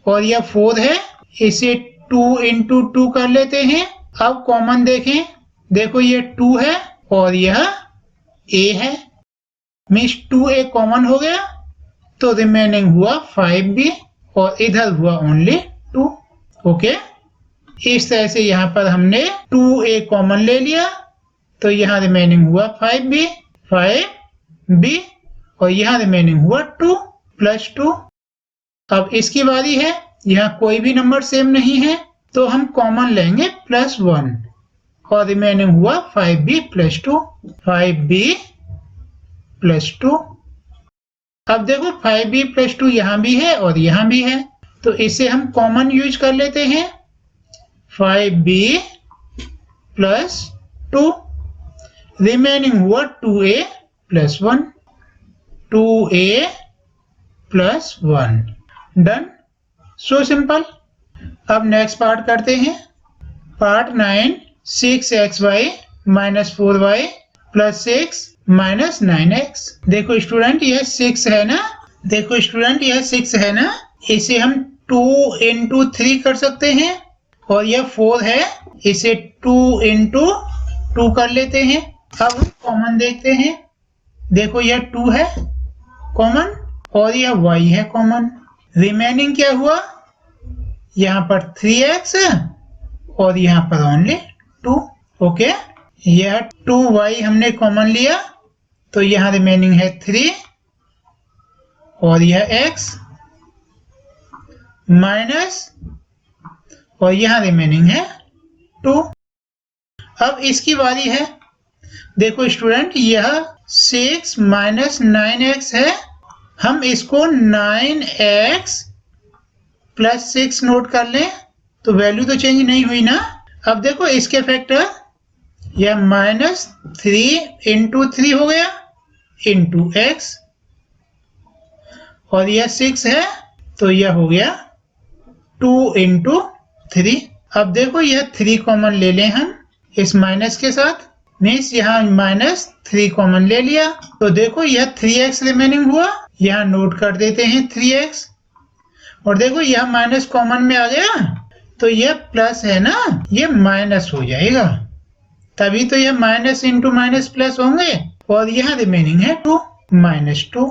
और यह 4 है, इसे 2 × 2 कर लेते हैं। अब कॉमन देखें, देखो ये 2 है और यह a है, मीन्स 2a कॉमन हो गया, तो रिमेनिंग हुआ 5b और इधर हुआ ओनली 2। ओके, इस तरह से यहाँ पर हमने 2a कॉमन ले लिया, तो यहाँ रिमेनिंग हुआ 5b और यहाँ रिमेनिंग हुआ 2 + 2। अब इसकी बारी है, यहाँ कोई भी नंबर सेम नहीं है, तो हम कॉमन लेंगे +1 और रिमेनिंग हुआ 5b + 2, 5b + 2। अब देखो 5b + 2 यहाँ भी है और यहाँ भी है, तो इसे हम कॉमन यूज कर लेते हैं, 5b + 2, रिमेनिंग हुआ 2a + 1, 2a + 1। Done, so simple. अब नेक्स्ट पार्ट करते हैं। Part 9 6xy - 4y + 6 - 9x। देखो स्टूडेंट यह 6 है ना, देखो स्टूडेंट यह 6 है ना, इसे हम 2 × 3 कर सकते हैं, और यह 4 है, इसे 2 × 2 कर लेते हैं। अब हम कॉमन देखते हैं, देखो यह 2 है कॉमन और यह y है कॉमन, रिमेनिंग क्या हुआ, यहाँ पर 3x और यहाँ पर ओनली 2। ओके, यह 2y हमने कॉमन लिया, तो यहाँ रिमेनिंग है 3 और यह x माइनस और यहाँ रिमेनिंग है 2। अब इसकी बारी है, देखो स्टूडेंट यह 6 - 9x है, हम इसको 9x + 6 नोट कर लें, तो वैल्यू तो चेंज नहीं हुई ना। अब देखो इसके फैक्टर, यह -3 × 3 हो गया × x, और यह 6 है, तो यह हो गया 2 × 3। अब देखो यह 3 कॉमन ले लें हम इस माइनस के साथ, मीन्स यहाँ -3 कॉमन ले लिया, तो देखो यह 3x रिमेनिंग हुआ, यहाँ नोट कर देते हैं 3x, और देखो यह माइनस कॉमन में आ गया, तो यह प्लस है ना, यह माइनस हो जाएगा, तभी तो यह माइनस × माइनस प्लस होंगे, और यहाँ रिमेनिंग है 2 - 2।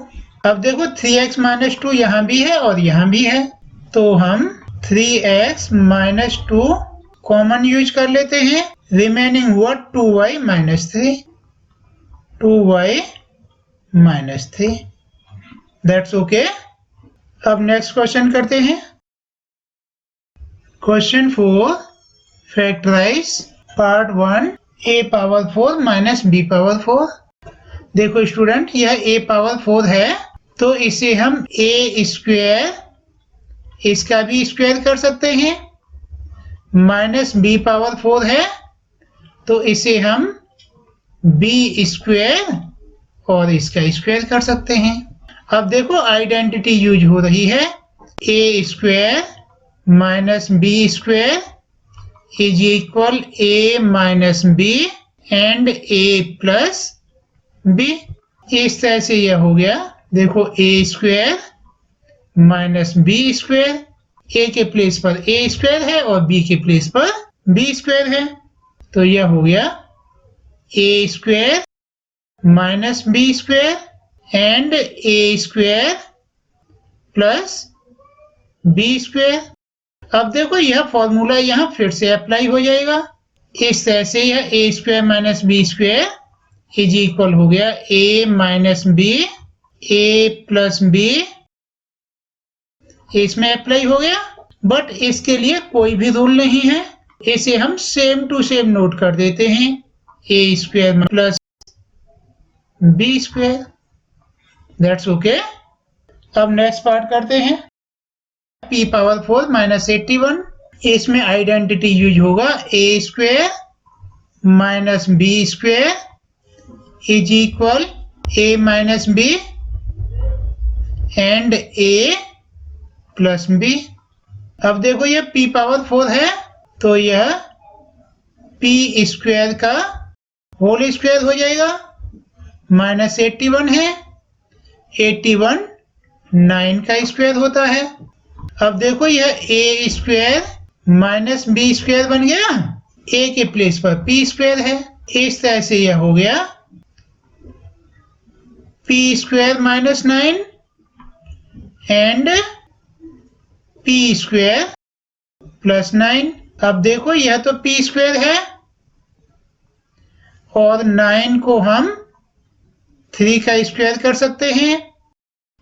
अब देखो 3x - 2 यहाँ भी है और यहाँ भी है, तो हम 3x - 2 कॉमन यूज कर लेते हैं, रिमेनिंग हुआ 2y - 3, 2y - 3, दैट्स ओके। अब नेक्स्ट क्वेश्चन करते हैं। Question 4 factorise part 1 a⁴ - b⁴। देखो स्टूडेंट यह a⁴ है, तो इसे हम a², इसका भी स्क्वायर कर सकते हैं, -b⁴ है, तो इसे हम b² और इसका स्क्वायर कर सकते हैं। अब देखो आइडेंटिटी यूज हो रही है, a² - b² = a - b and a + b। इस तरह से यह हो गया, देखो a² - b², a के प्लेस पर a² है और b के प्लेस पर b² है, तो यह हो गया a² - b² and a² + b²। अब देखो यह फॉर्मूला यहाँ फिर से अप्लाई हो जाएगा, इस तरह से यह a square minus B square is equal हो गया a minus B, A plus b, इसमें अप्लाई हो गया। बट इसके लिए कोई भी रूल नहीं है, इसे हम सेम टू सेम नोट कर देते हैं, a square plus B square, that's okay. अब नेक्स्ट पार्ट करते हैं, p पावर 4 माइनस 81, इसमें आइडेंटिटी यूज होगा a square minus B square is equal a minus b and a plus b. अब देखो ये p पावर 4 है तो यह p स्क्वायर का होल स्क्वायर हो जाएगा, माइनस 81 है, 81 9 का स्क्वायर होता है। अब देखो यह a square minus B square बन गया, ए के प्लेस पर p स्क्वायर है, इस तरह से यह हो गया p square minus 9 and p square plus 9। अब देखो यह तो p स्क्वायर है और 9 को हम 3 का स्क्वायर कर सकते हैं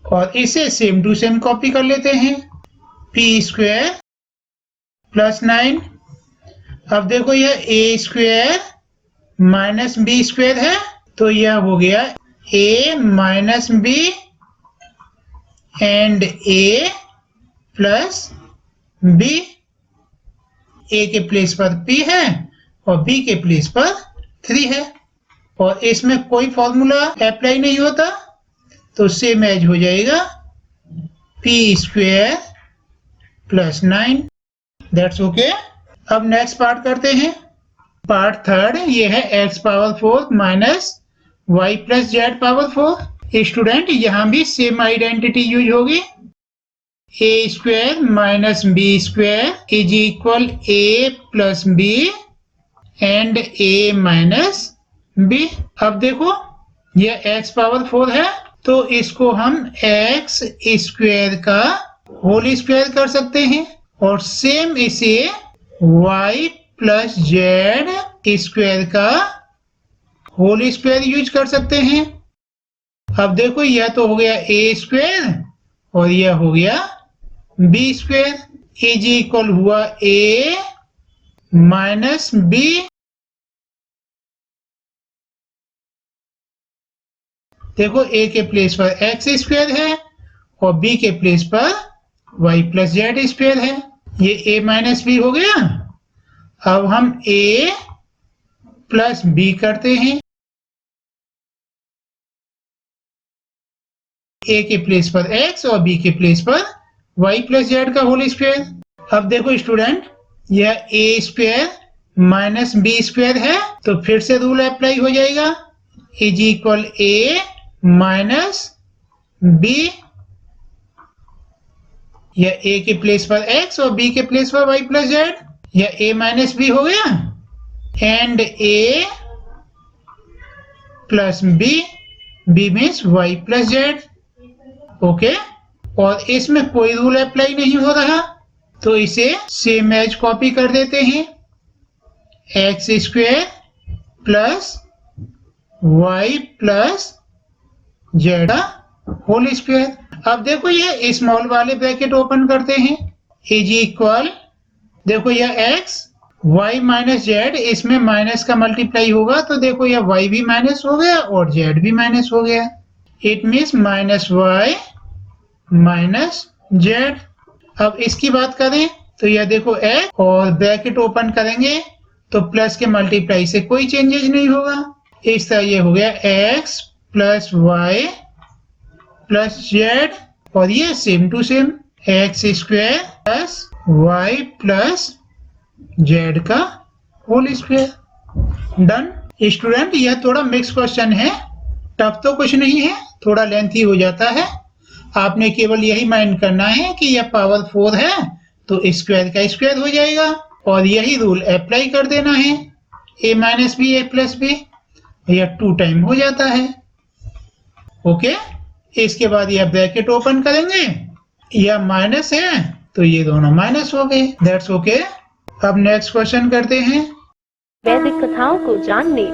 और इसे सेम टू सेम कॉपी कर लेते हैं, p स्क्वायर प्लस 9। अब देखो यह a square minus B square है तो यह हो गया a minus b and a plus b, a के प्लेस पर p है और b के प्लेस पर 3 है और इसमें कोई फॉर्मूला अप्लाई नहीं होता तो सेम एज हो जाएगा p square plus 9, that's okay. अब नेक्स्ट पार्ट करते हैं, पार्ट थर्ड, ये है x power 4 minus Y plus z power 4। Student यहाँ भी सेम आइडेंटिटी यूज होगी, a square minus B square is equal a plus B and A minus B. अब देखो यह x पावर 4 है तो इसको हम x स्क्वायर का होल स्क्वायर कर सकते हैं और सेम इसे y प्लस जेड स्क्वायर का होल स्क्वायर यूज कर सकते हैं। अब देखो यह तो हो गया ए स्क्वायर और यह हो गया बी स्क्वायर इज इक्वल हुआ ए माइनस बी। देखो ए के प्लेस पर एक्स स्क्वायर है और बी के प्लेस पर वाई प्लस जेड स्क्वायर है, ये ए माइनस बी हो गया। अब हम a प्लस बी करते हैं, a के प्लेस पर x और b के प्लेस पर y प्लस जेड का होल स्क्वायर। अब देखो स्टूडेंट यह a square minus B square है तो फिर से रूल अप्लाई हो जाएगा, is equal a minus b, यह a के प्लेस पर x और b के प्लेस पर y प्लस जेड, यह a माइनस बी हो गया and a plus b, b means y plus Z, okay. और इसमें कोई रूल अप्लाई नहीं हो रहा तो इसे सेम एज कॉपी कर देते हैं, X square plus Y plus Z whole square. अब देखो ये स्मॉल वाले ब्रैकेट ओपन करते हैं, इज इक्वल, देखो यह x y माइनस जेड, इसमें माइनस का मल्टीप्लाई होगा तो देखो यह y भी माइनस हो गया और z भी माइनस हो गया, it means minus y minus Z. अब इसकी बात करें तो यह देखो x और ब्रैकेट ओपन करेंगे तो प्लस के मल्टीप्लाई से कोई चेंजेस नहीं होगा, इस तरह ये हो गया x plus Y plus Z और ये same to same X square plus Y plus Z का होल स्क्वायर। डन। स्टूडेंट यह थोड़ा मिक्स क्वेश्चन है, टफ तो कुछ नहीं है, थोड़ा लेंथी हो जाता है, आपने केवल यही माइंड करना है कि यह पावर 4 है तो स्क्वायर का स्क्वायर हो जाएगा और यही रूल अप्लाई कर देना है, a minus B A plus B, यह 2 टाइम हो जाता है, ओके। इसके बाद यह ब्रैकेट ओपन करेंगे, यह माइनस है तो ये दोनों माइनस हो गए, दैट्स ओके। अब नेक्स्ट क्वेश्चन करते हैं, वैदिक कथाओं को जानने,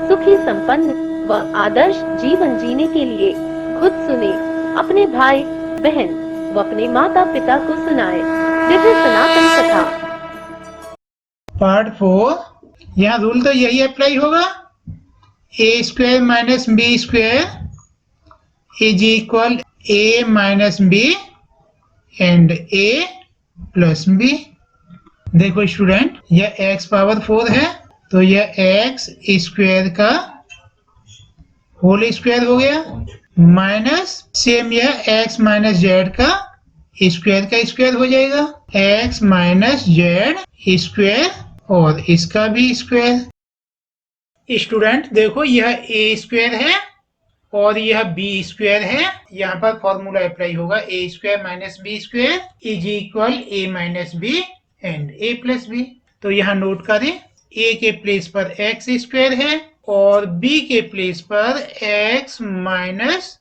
सुखी संपन्न व आदर्श जीवन जीने के लिए खुद सुने, अपने भाई बहन व अपने माता पिता को सुनाए। दिव्य सनातन कथा पार्ट 4। यहाँ रूल तो यही अप्लाई होगा, a square minus B square is equal a minus b and a plus b. देखो स्टूडेंट, यह x पावर 4 है तो यह x स्क्वायर का होल स्क्वायर हो गया, माइनस सेम यह x माइनस जेड का स्क्वायर हो जाएगा, x माइनस जेड स्क्वायर और इसका भी स्क्वायर। स्टूडेंट देखो, यह a स्क्वायर है और यह b स्क्वायर है। यहाँ पर फॉर्मूला अप्लाई होगा, a square minus B square is equal a minus b and a plus b. तो यहाँ नोट करें, a के प्लेस पर x स्क्वायर है और b के प्लेस पर x माइनस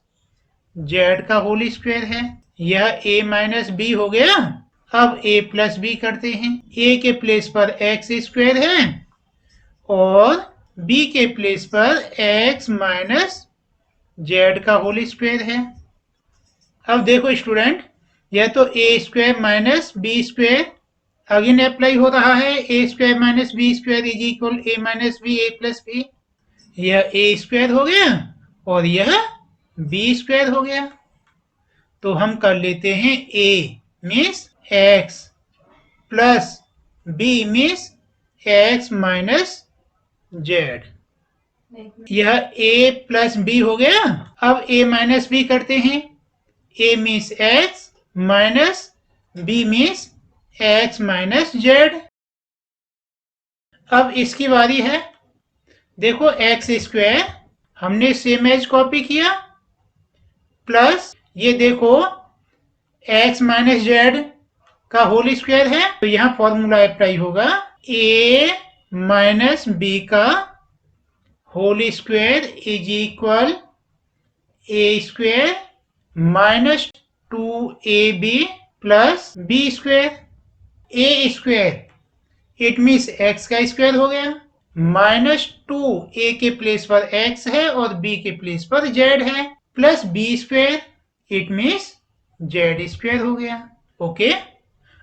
जेड का होल स्क्वायर है। यह a माइनस बी हो गया। अब a प्लस बी करते हैं। a के प्लेस पर x स्क्वायर है और b के प्लेस पर x माइनस जेड का होल स्क्वायर है। अब देखो स्टूडेंट, यह तो a square minus B square again apply हो रहा है, a square minus B square is equal a minus B A plus B. यह ए स्क्वायर हो गया और यह बी स्क्वायर हो गया। तो हम कर लेते हैं, a means x plus b means x minus z. यह a प्लस बी हो गया। अब a माइनस बी करते हैं, a means x minus b means x minus Z. अब इसकी बारी है। देखो x स्क्वायर हमने सेम एज कॉपी किया, प्लस ये देखो x माइनस जेड का होल स्क्वायर है। तो यहाँ फॉर्मूला अप्लाई होगा, a माइनस बी का whole square is equal A square minus 2ab plus B square. A square it means x का स्क्वायर हो गया, माइनस 2 a के प्लेस पर x है और b के प्लेस पर z है, plus B square it means z square हो गया। ओके,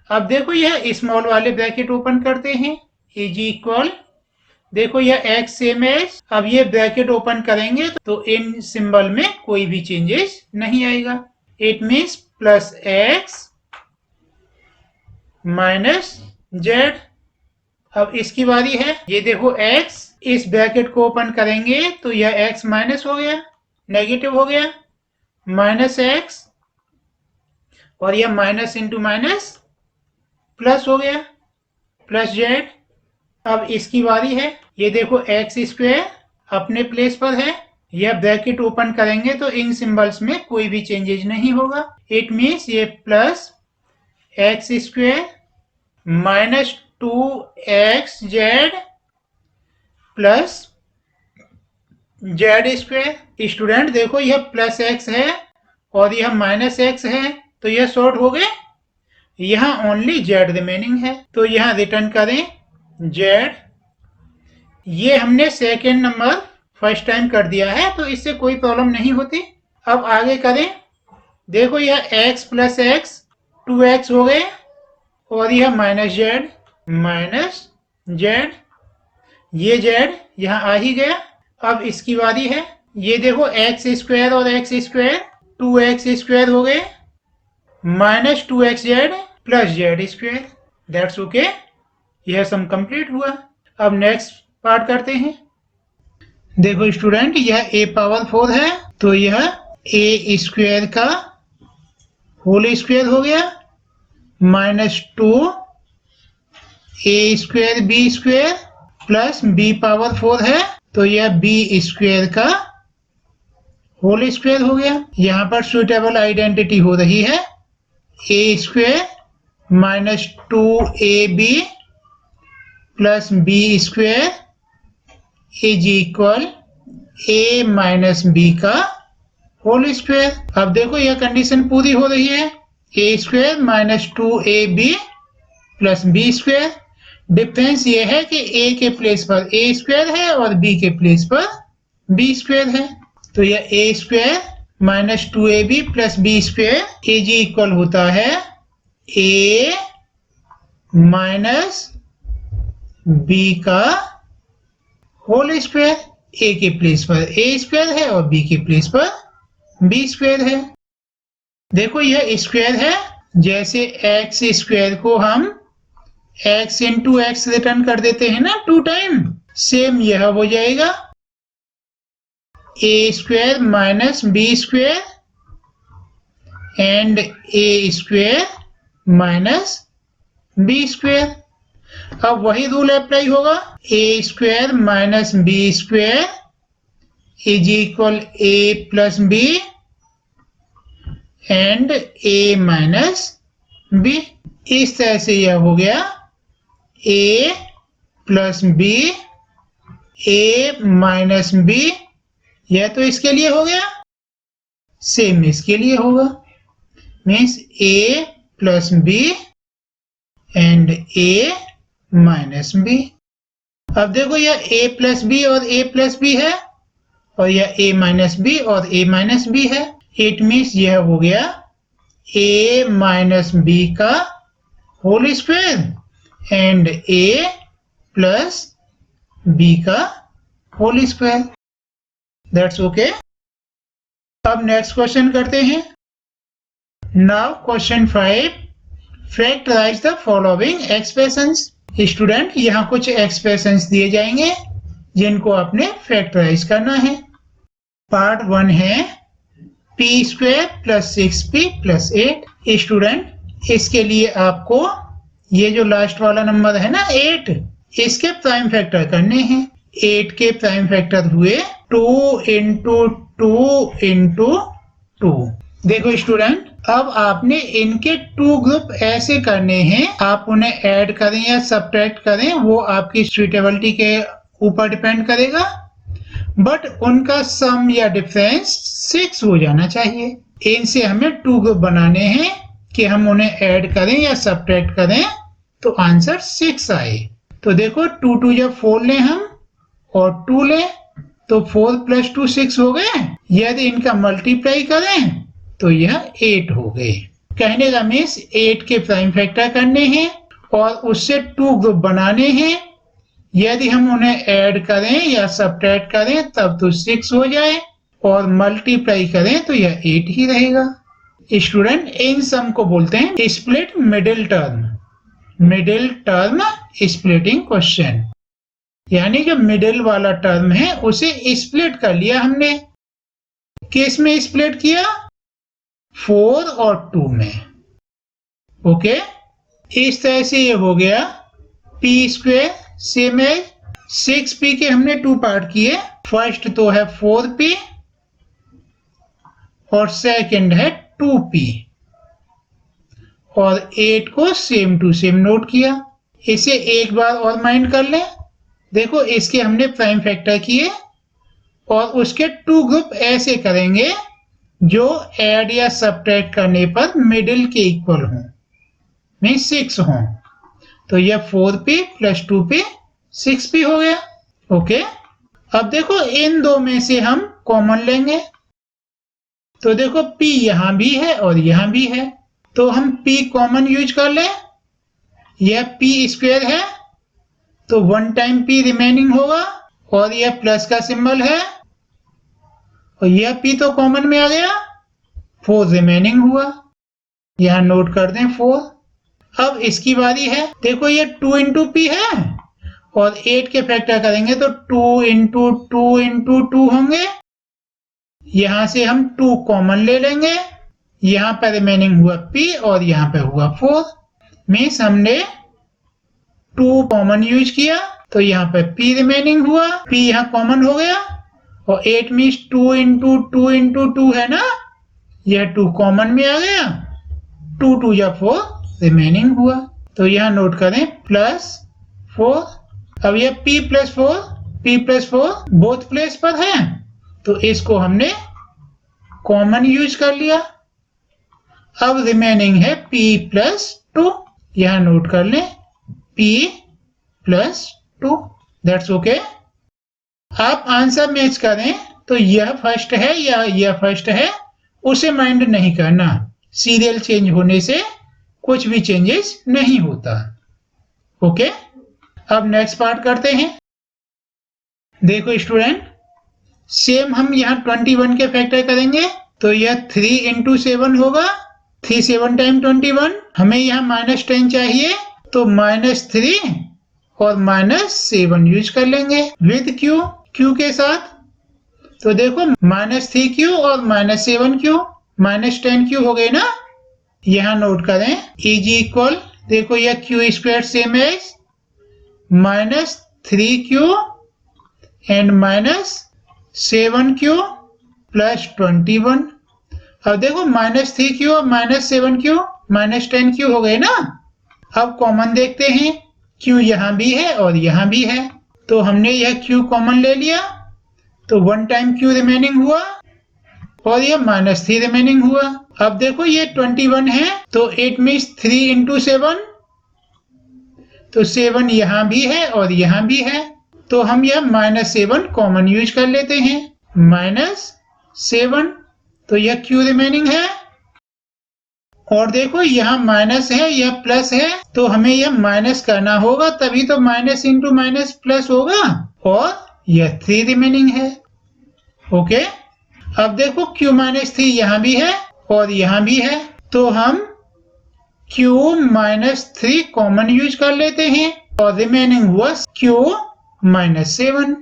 अब देखो यह स्मॉल वाले ब्रैकेट ओपन करते हैं, इज इक्वल, देखो यह x सेम है। अब ये ब्रैकेट ओपन करेंगे तो इन सिंबल में कोई भी चेंजेस नहीं आएगा। It means plus x minus Z. अब इसकी बारी है। ये देखो x, इस ब्रैकेट को ओपन करेंगे तो यह x माइनस हो गया, नेगेटिव हो गया, माइनस x और यह माइनस इंटू माइनस प्लस हो गया, प्लस जेड। अब इसकी बारी है। ये देखो x स्क्वायर अपने प्लेस पर है, यह ब्रैकेट ओपन करेंगे तो इन सिंबल्स में कोई भी चेंजेस नहीं होगा। इट मीन्स ये plus x square minus 2xz plus Z square. Student देखो, यह प्लस x है और यह माइनस x है तो यह शॉर्ट हो गए, यहाँ ओनली z रिमेनिंग है। तो यहाँ रिटर्न करें z। ये हमने सेकेंड नंबर फर्स्ट टाइम कर दिया है तो इससे कोई प्रॉब्लम नहीं होती। अब आगे करें। देखो यह x प्लस एक्स 2x हो गए और यह माइनस जेड, ये z यहाँ आ ही गया। अब इसकी बारी है। ये देखो x स्क्वायर और x स्क्वायर 2x स्क्वायर हो गए, minus 2xz plus Z square. That's okay, यह सम कंप्लीट हुआ। अब नेक्स्ट पार्ट करते हैं। देखो स्टूडेंट, यह a पावर 4 है तो यह a स्क्वायर का होल स्क्वायर हो गया, minus 2 a square b square plus b power 4 है तो यह b स्क्वायर का होल स्क्वायर हो गया। यहाँ पर सुटेबल आइडेंटिटी हो रही है, a square minus 2ab plus b square is equal a minus b का होल स्क्वायर। अब देखो यह कंडीशन पूरी हो रही है, a square minus 2ab plus b square. Difference ये है कि ए के प्लेस पर ए स्क्वायर है और बी के प्लेस पर बी स्क्वायर है। तो यह a square minus 2ab plus B square is equal होता है ए माइनस बी का होल स्क्वायर। ए के प्लेस पर ए स्क्वायर है और बी के प्लेस पर बी स्क्वायर है। देखो यह स्क्वायर है, जैसे एक्स स्क्वायर को हम x इंटू एक्स रिटर्न कर देते हैं ना 2 टाइम, सेम यह हो जाएगा a square minus B square and a square minus B square. अब वही रूल अप्लाई होगा, a square minus B square is equal a plus B and A minus b. इस तरह से यह हो गया a plus b a minus b. यह तो इसके लिए हो गया, सेम इसके लिए होगा, means A plus B and A minus B. अब देखो यह a प्लस बी और a प्लस बी है और यह a माइनस बी और a माइनस बी है। इट मीन्स यह हो गया a माइनस बी का whole square and a plus b का होल स्क्वायर। That's okay. अब नेक्स्ट क्वेश्चन करते हैं। Now question 5, factorise the following expressions. Student यहाँ कुछ एक्सप्रेशंस दिए जाएंगे जिनको आपने फैक्टराइज करना है। पार्ट 1 है P square plus 6p plus 8। Student इसके लिए आपको ये जो लास्ट वाला नंबर है ना 8, इसके प्राइम फैक्टर करने हैं। 8 के प्राइम फैक्टर हुए 2 इंटू 2 इंटू 2। देखो स्टूडेंट, अब आपने इनके 2 ग्रुप ऐसे करने हैं, आप उन्हें ऐड करें या सब्ट्रैक्ट करें वो आपकी सुइटेबिलिटी के ऊपर डिपेंड करेगा, बट उनका सम या डिफरेंस 6 हो जाना चाहिए। इनसे हमें 2 ग्रुप बनाने हैं कि हम उन्हें ऐड करें या सब्ट्रैक्ट करें तो आंसर 6 आए। तो देखो 2 2 जब 4 लें हम और 2 लें तो 4 प्लस 2 6 हो गए। यदि इनका मल्टीप्लाई करें तो यह 8 हो गए। कहने का मीन्स 8 के प्राइम फैक्टर करने हैं और उससे 2 ग्रुप बनाने हैं। यदि हम उन्हें ऐड करें या सब्ट्रैक्ट करें तब तो 6 हो जाए और मल्टीप्लाई करें तो यह 8 ही रहेगा। स्टूडेंट इन सम को बोलते हैं split middle term. Middle term splitting question, यानी जो मिडिल वाला टर्म है उसे स्प्लिट कर लिया हमने। किस में स्प्लिट किया? 4 और 2 में। ओके, इस तरह से ये हो गया p square same as 6p के हमने 2 पार्ट किए। फर्स्ट तो है 4p और सेकंड है 2p और 8 को सेम टू सेम नोट किया। इसे एक बार और माइंड कर लें। देखो इसके हमने प्राइम फैक्टर किए और उसके 2 ग्रुप ऐसे करेंगे जो ऐड या सब्ट्रैक्ट करने पर मिडिल के इक्वल हों, मीन 6 हों। तो यह 4p प्लस 2p 6p हो गया। ओके, अब देखो इन 2 में से हम कॉमन लेंगे। तो देखो p यहां भी है और यहां भी है, तो हम p कॉमन यूज कर लें। यह p स्क्वायर है तो 1 टाइम p रिमेनिंग होगा और यह प्लस का सिंबल है और यह p तो कॉमन में आ गया, 4 रिमेनिंग हुआ। यहां नोट कर दें 4। अब इसकी बारी है। देखो ये 2 इंटू p है और 8 के फैक्टर करेंगे तो 2 इंटू 2 इंटू 2 होंगे। यहां से हम 2 कॉमन ले लेंगे। यहां पर रिमेनिंग हुआ p और यहां पर हुआ 4, मीन्स हमने 2 कॉमन यूज किया तो यहाँ पर p रिमेनिंग हुआ। p यहाँ कॉमन हो गया और 8 मीन्स 2 इंटू 2 इंटू 2 है ना, यह 2 कॉमन में आ गया। 2 2 या 4 रिमेनिंग हुआ। तो यहाँ नोट करें प्लस 4। अब यह p प्लस 4 बोथ प्लेस पर है तो इसको हमने कॉमन यूज कर लिया। अब रिमेनिंग है p प्लस 2। यहाँ नोट कर लें p प्लस 2। That's okay. आप आंसर मैच करें तो यह फर्स्ट है या यह फर्स्ट है उसे माइंड नहीं करना। सीरियल चेंज होने से कुछ भी चेंजेस नहीं होता। ओके, अब नेक्स्ट पार्ट करते हैं। देखो स्टूडेंट, सेम हम यहाँ 21 के फैक्टर करेंगे तो यह 3 इंटू 7 होगा। 3 7 टाइम 21। हमें यहाँ -10 चाहिए तो -3 और -7 यूज कर लेंगे विद क्यू के साथ। तो देखो -3q और -7q -10q हो गए ना। यहां नोट करें इज इक्वल, देखो यह q² सेम है -3q एंड -7q प्लस 21। अब देखो -3q और -7q -10q हो गए ना। अब कॉमन देखते हैं, q यहां भी है और यहां भी है तो हमने यह q कॉमन ले लिया तो 1 टाइम q रिमेनिंग हुआ और ये -3 रिमेनिंग हुआ। अब देखो ये 21 है तो इट मीन्स 3 इंटू 7, तो 7 यहां भी है और यहां भी है तो हम यह -7 कॉमन यूज कर लेते हैं। -7 तो यह q रिमेनिंग है और देखो यहाँ माइनस है यह प्लस है तो हमें यह माइनस करना होगा तभी तो माइनस इंटू माइनस प्लस होगा और यह 3 रिमेनिंग है। ओके, अब देखो q -3 यहां भी है और यहां भी है तो हम q -3 कॉमन यूज कर लेते हैं और रिमेनिंग हुआ q -7।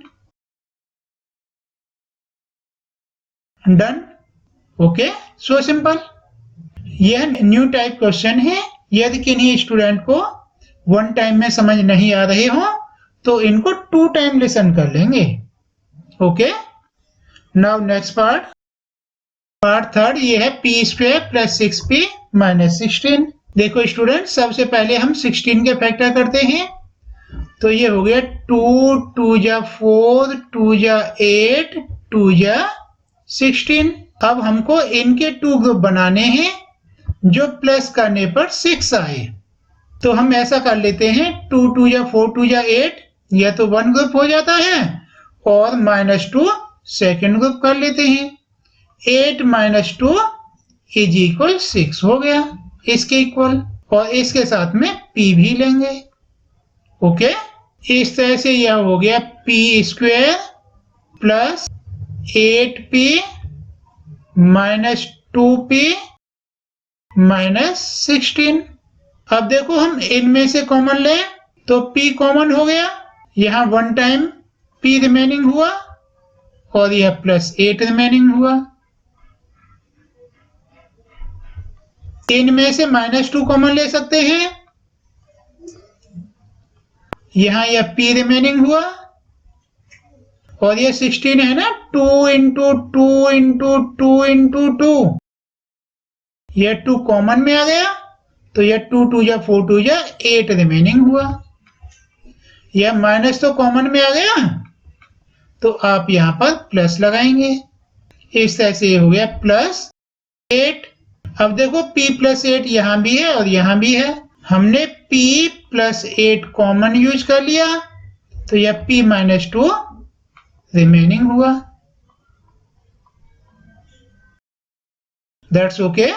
Done. Okay, so simple. यह न्यू टाइप क्वेश्चन है। यदि किन्हीं स्टूडेंट को 1 टाइम में समझ नहीं आ रहे हो तो इनको 2 टाइम लिसन कर लेंगे। Okay, now next part third, ये है p² प्लस 6p माइनस 16। देखो स्टूडेंट, सबसे पहले हम 16 के फैक्टर करते हैं तो ये हो गया 2 2 जा 4 2 जा 8 2 जा 16। अब हमको इनके 2 ग्रुप बनाने हैं जो प्लस करने पर 6 आए तो हम ऐसा कर लेते हैं 2 2 जा 4 2 जा 8, यह तो 1 ग्रुप हो जाता है और -2 सेकेंड ग्रुप कर लेते हैं। 8 -2 इज इक्वल 6 हो गया इसके इक्वल और इसके साथ में p भी लेंगे। ओके, इस तरह से यह हो गया p² प्लस 8p -2p -16। अब देखो हम इनमें से कॉमन लें तो p कॉमन हो गया, यहां 1 टाइम p रिमेनिंग हुआ और यह +8 रिमेनिंग हुआ। इनमें से -2 कॉमन ले सकते हैं, यहां यह p रिमेनिंग हुआ और यह 16 है ना, 2 इंटू 2 इंटू 2 इंटू 2, यह 2 कॉमन में आ गया तो यह 2 2 जा 4 2 जा 8 रिमेनिंग हुआ। यह माइनस तो कॉमन में आ गया तो आप यहां पर प्लस लगाएंगे। इस तरह से ये हो गया +8। अब देखो p +8 यहां भी है और यहां भी है, हमने p +8 कॉमन यूज कर लिया तो यह p -2 रिमेनिंग हुआ। That's okay.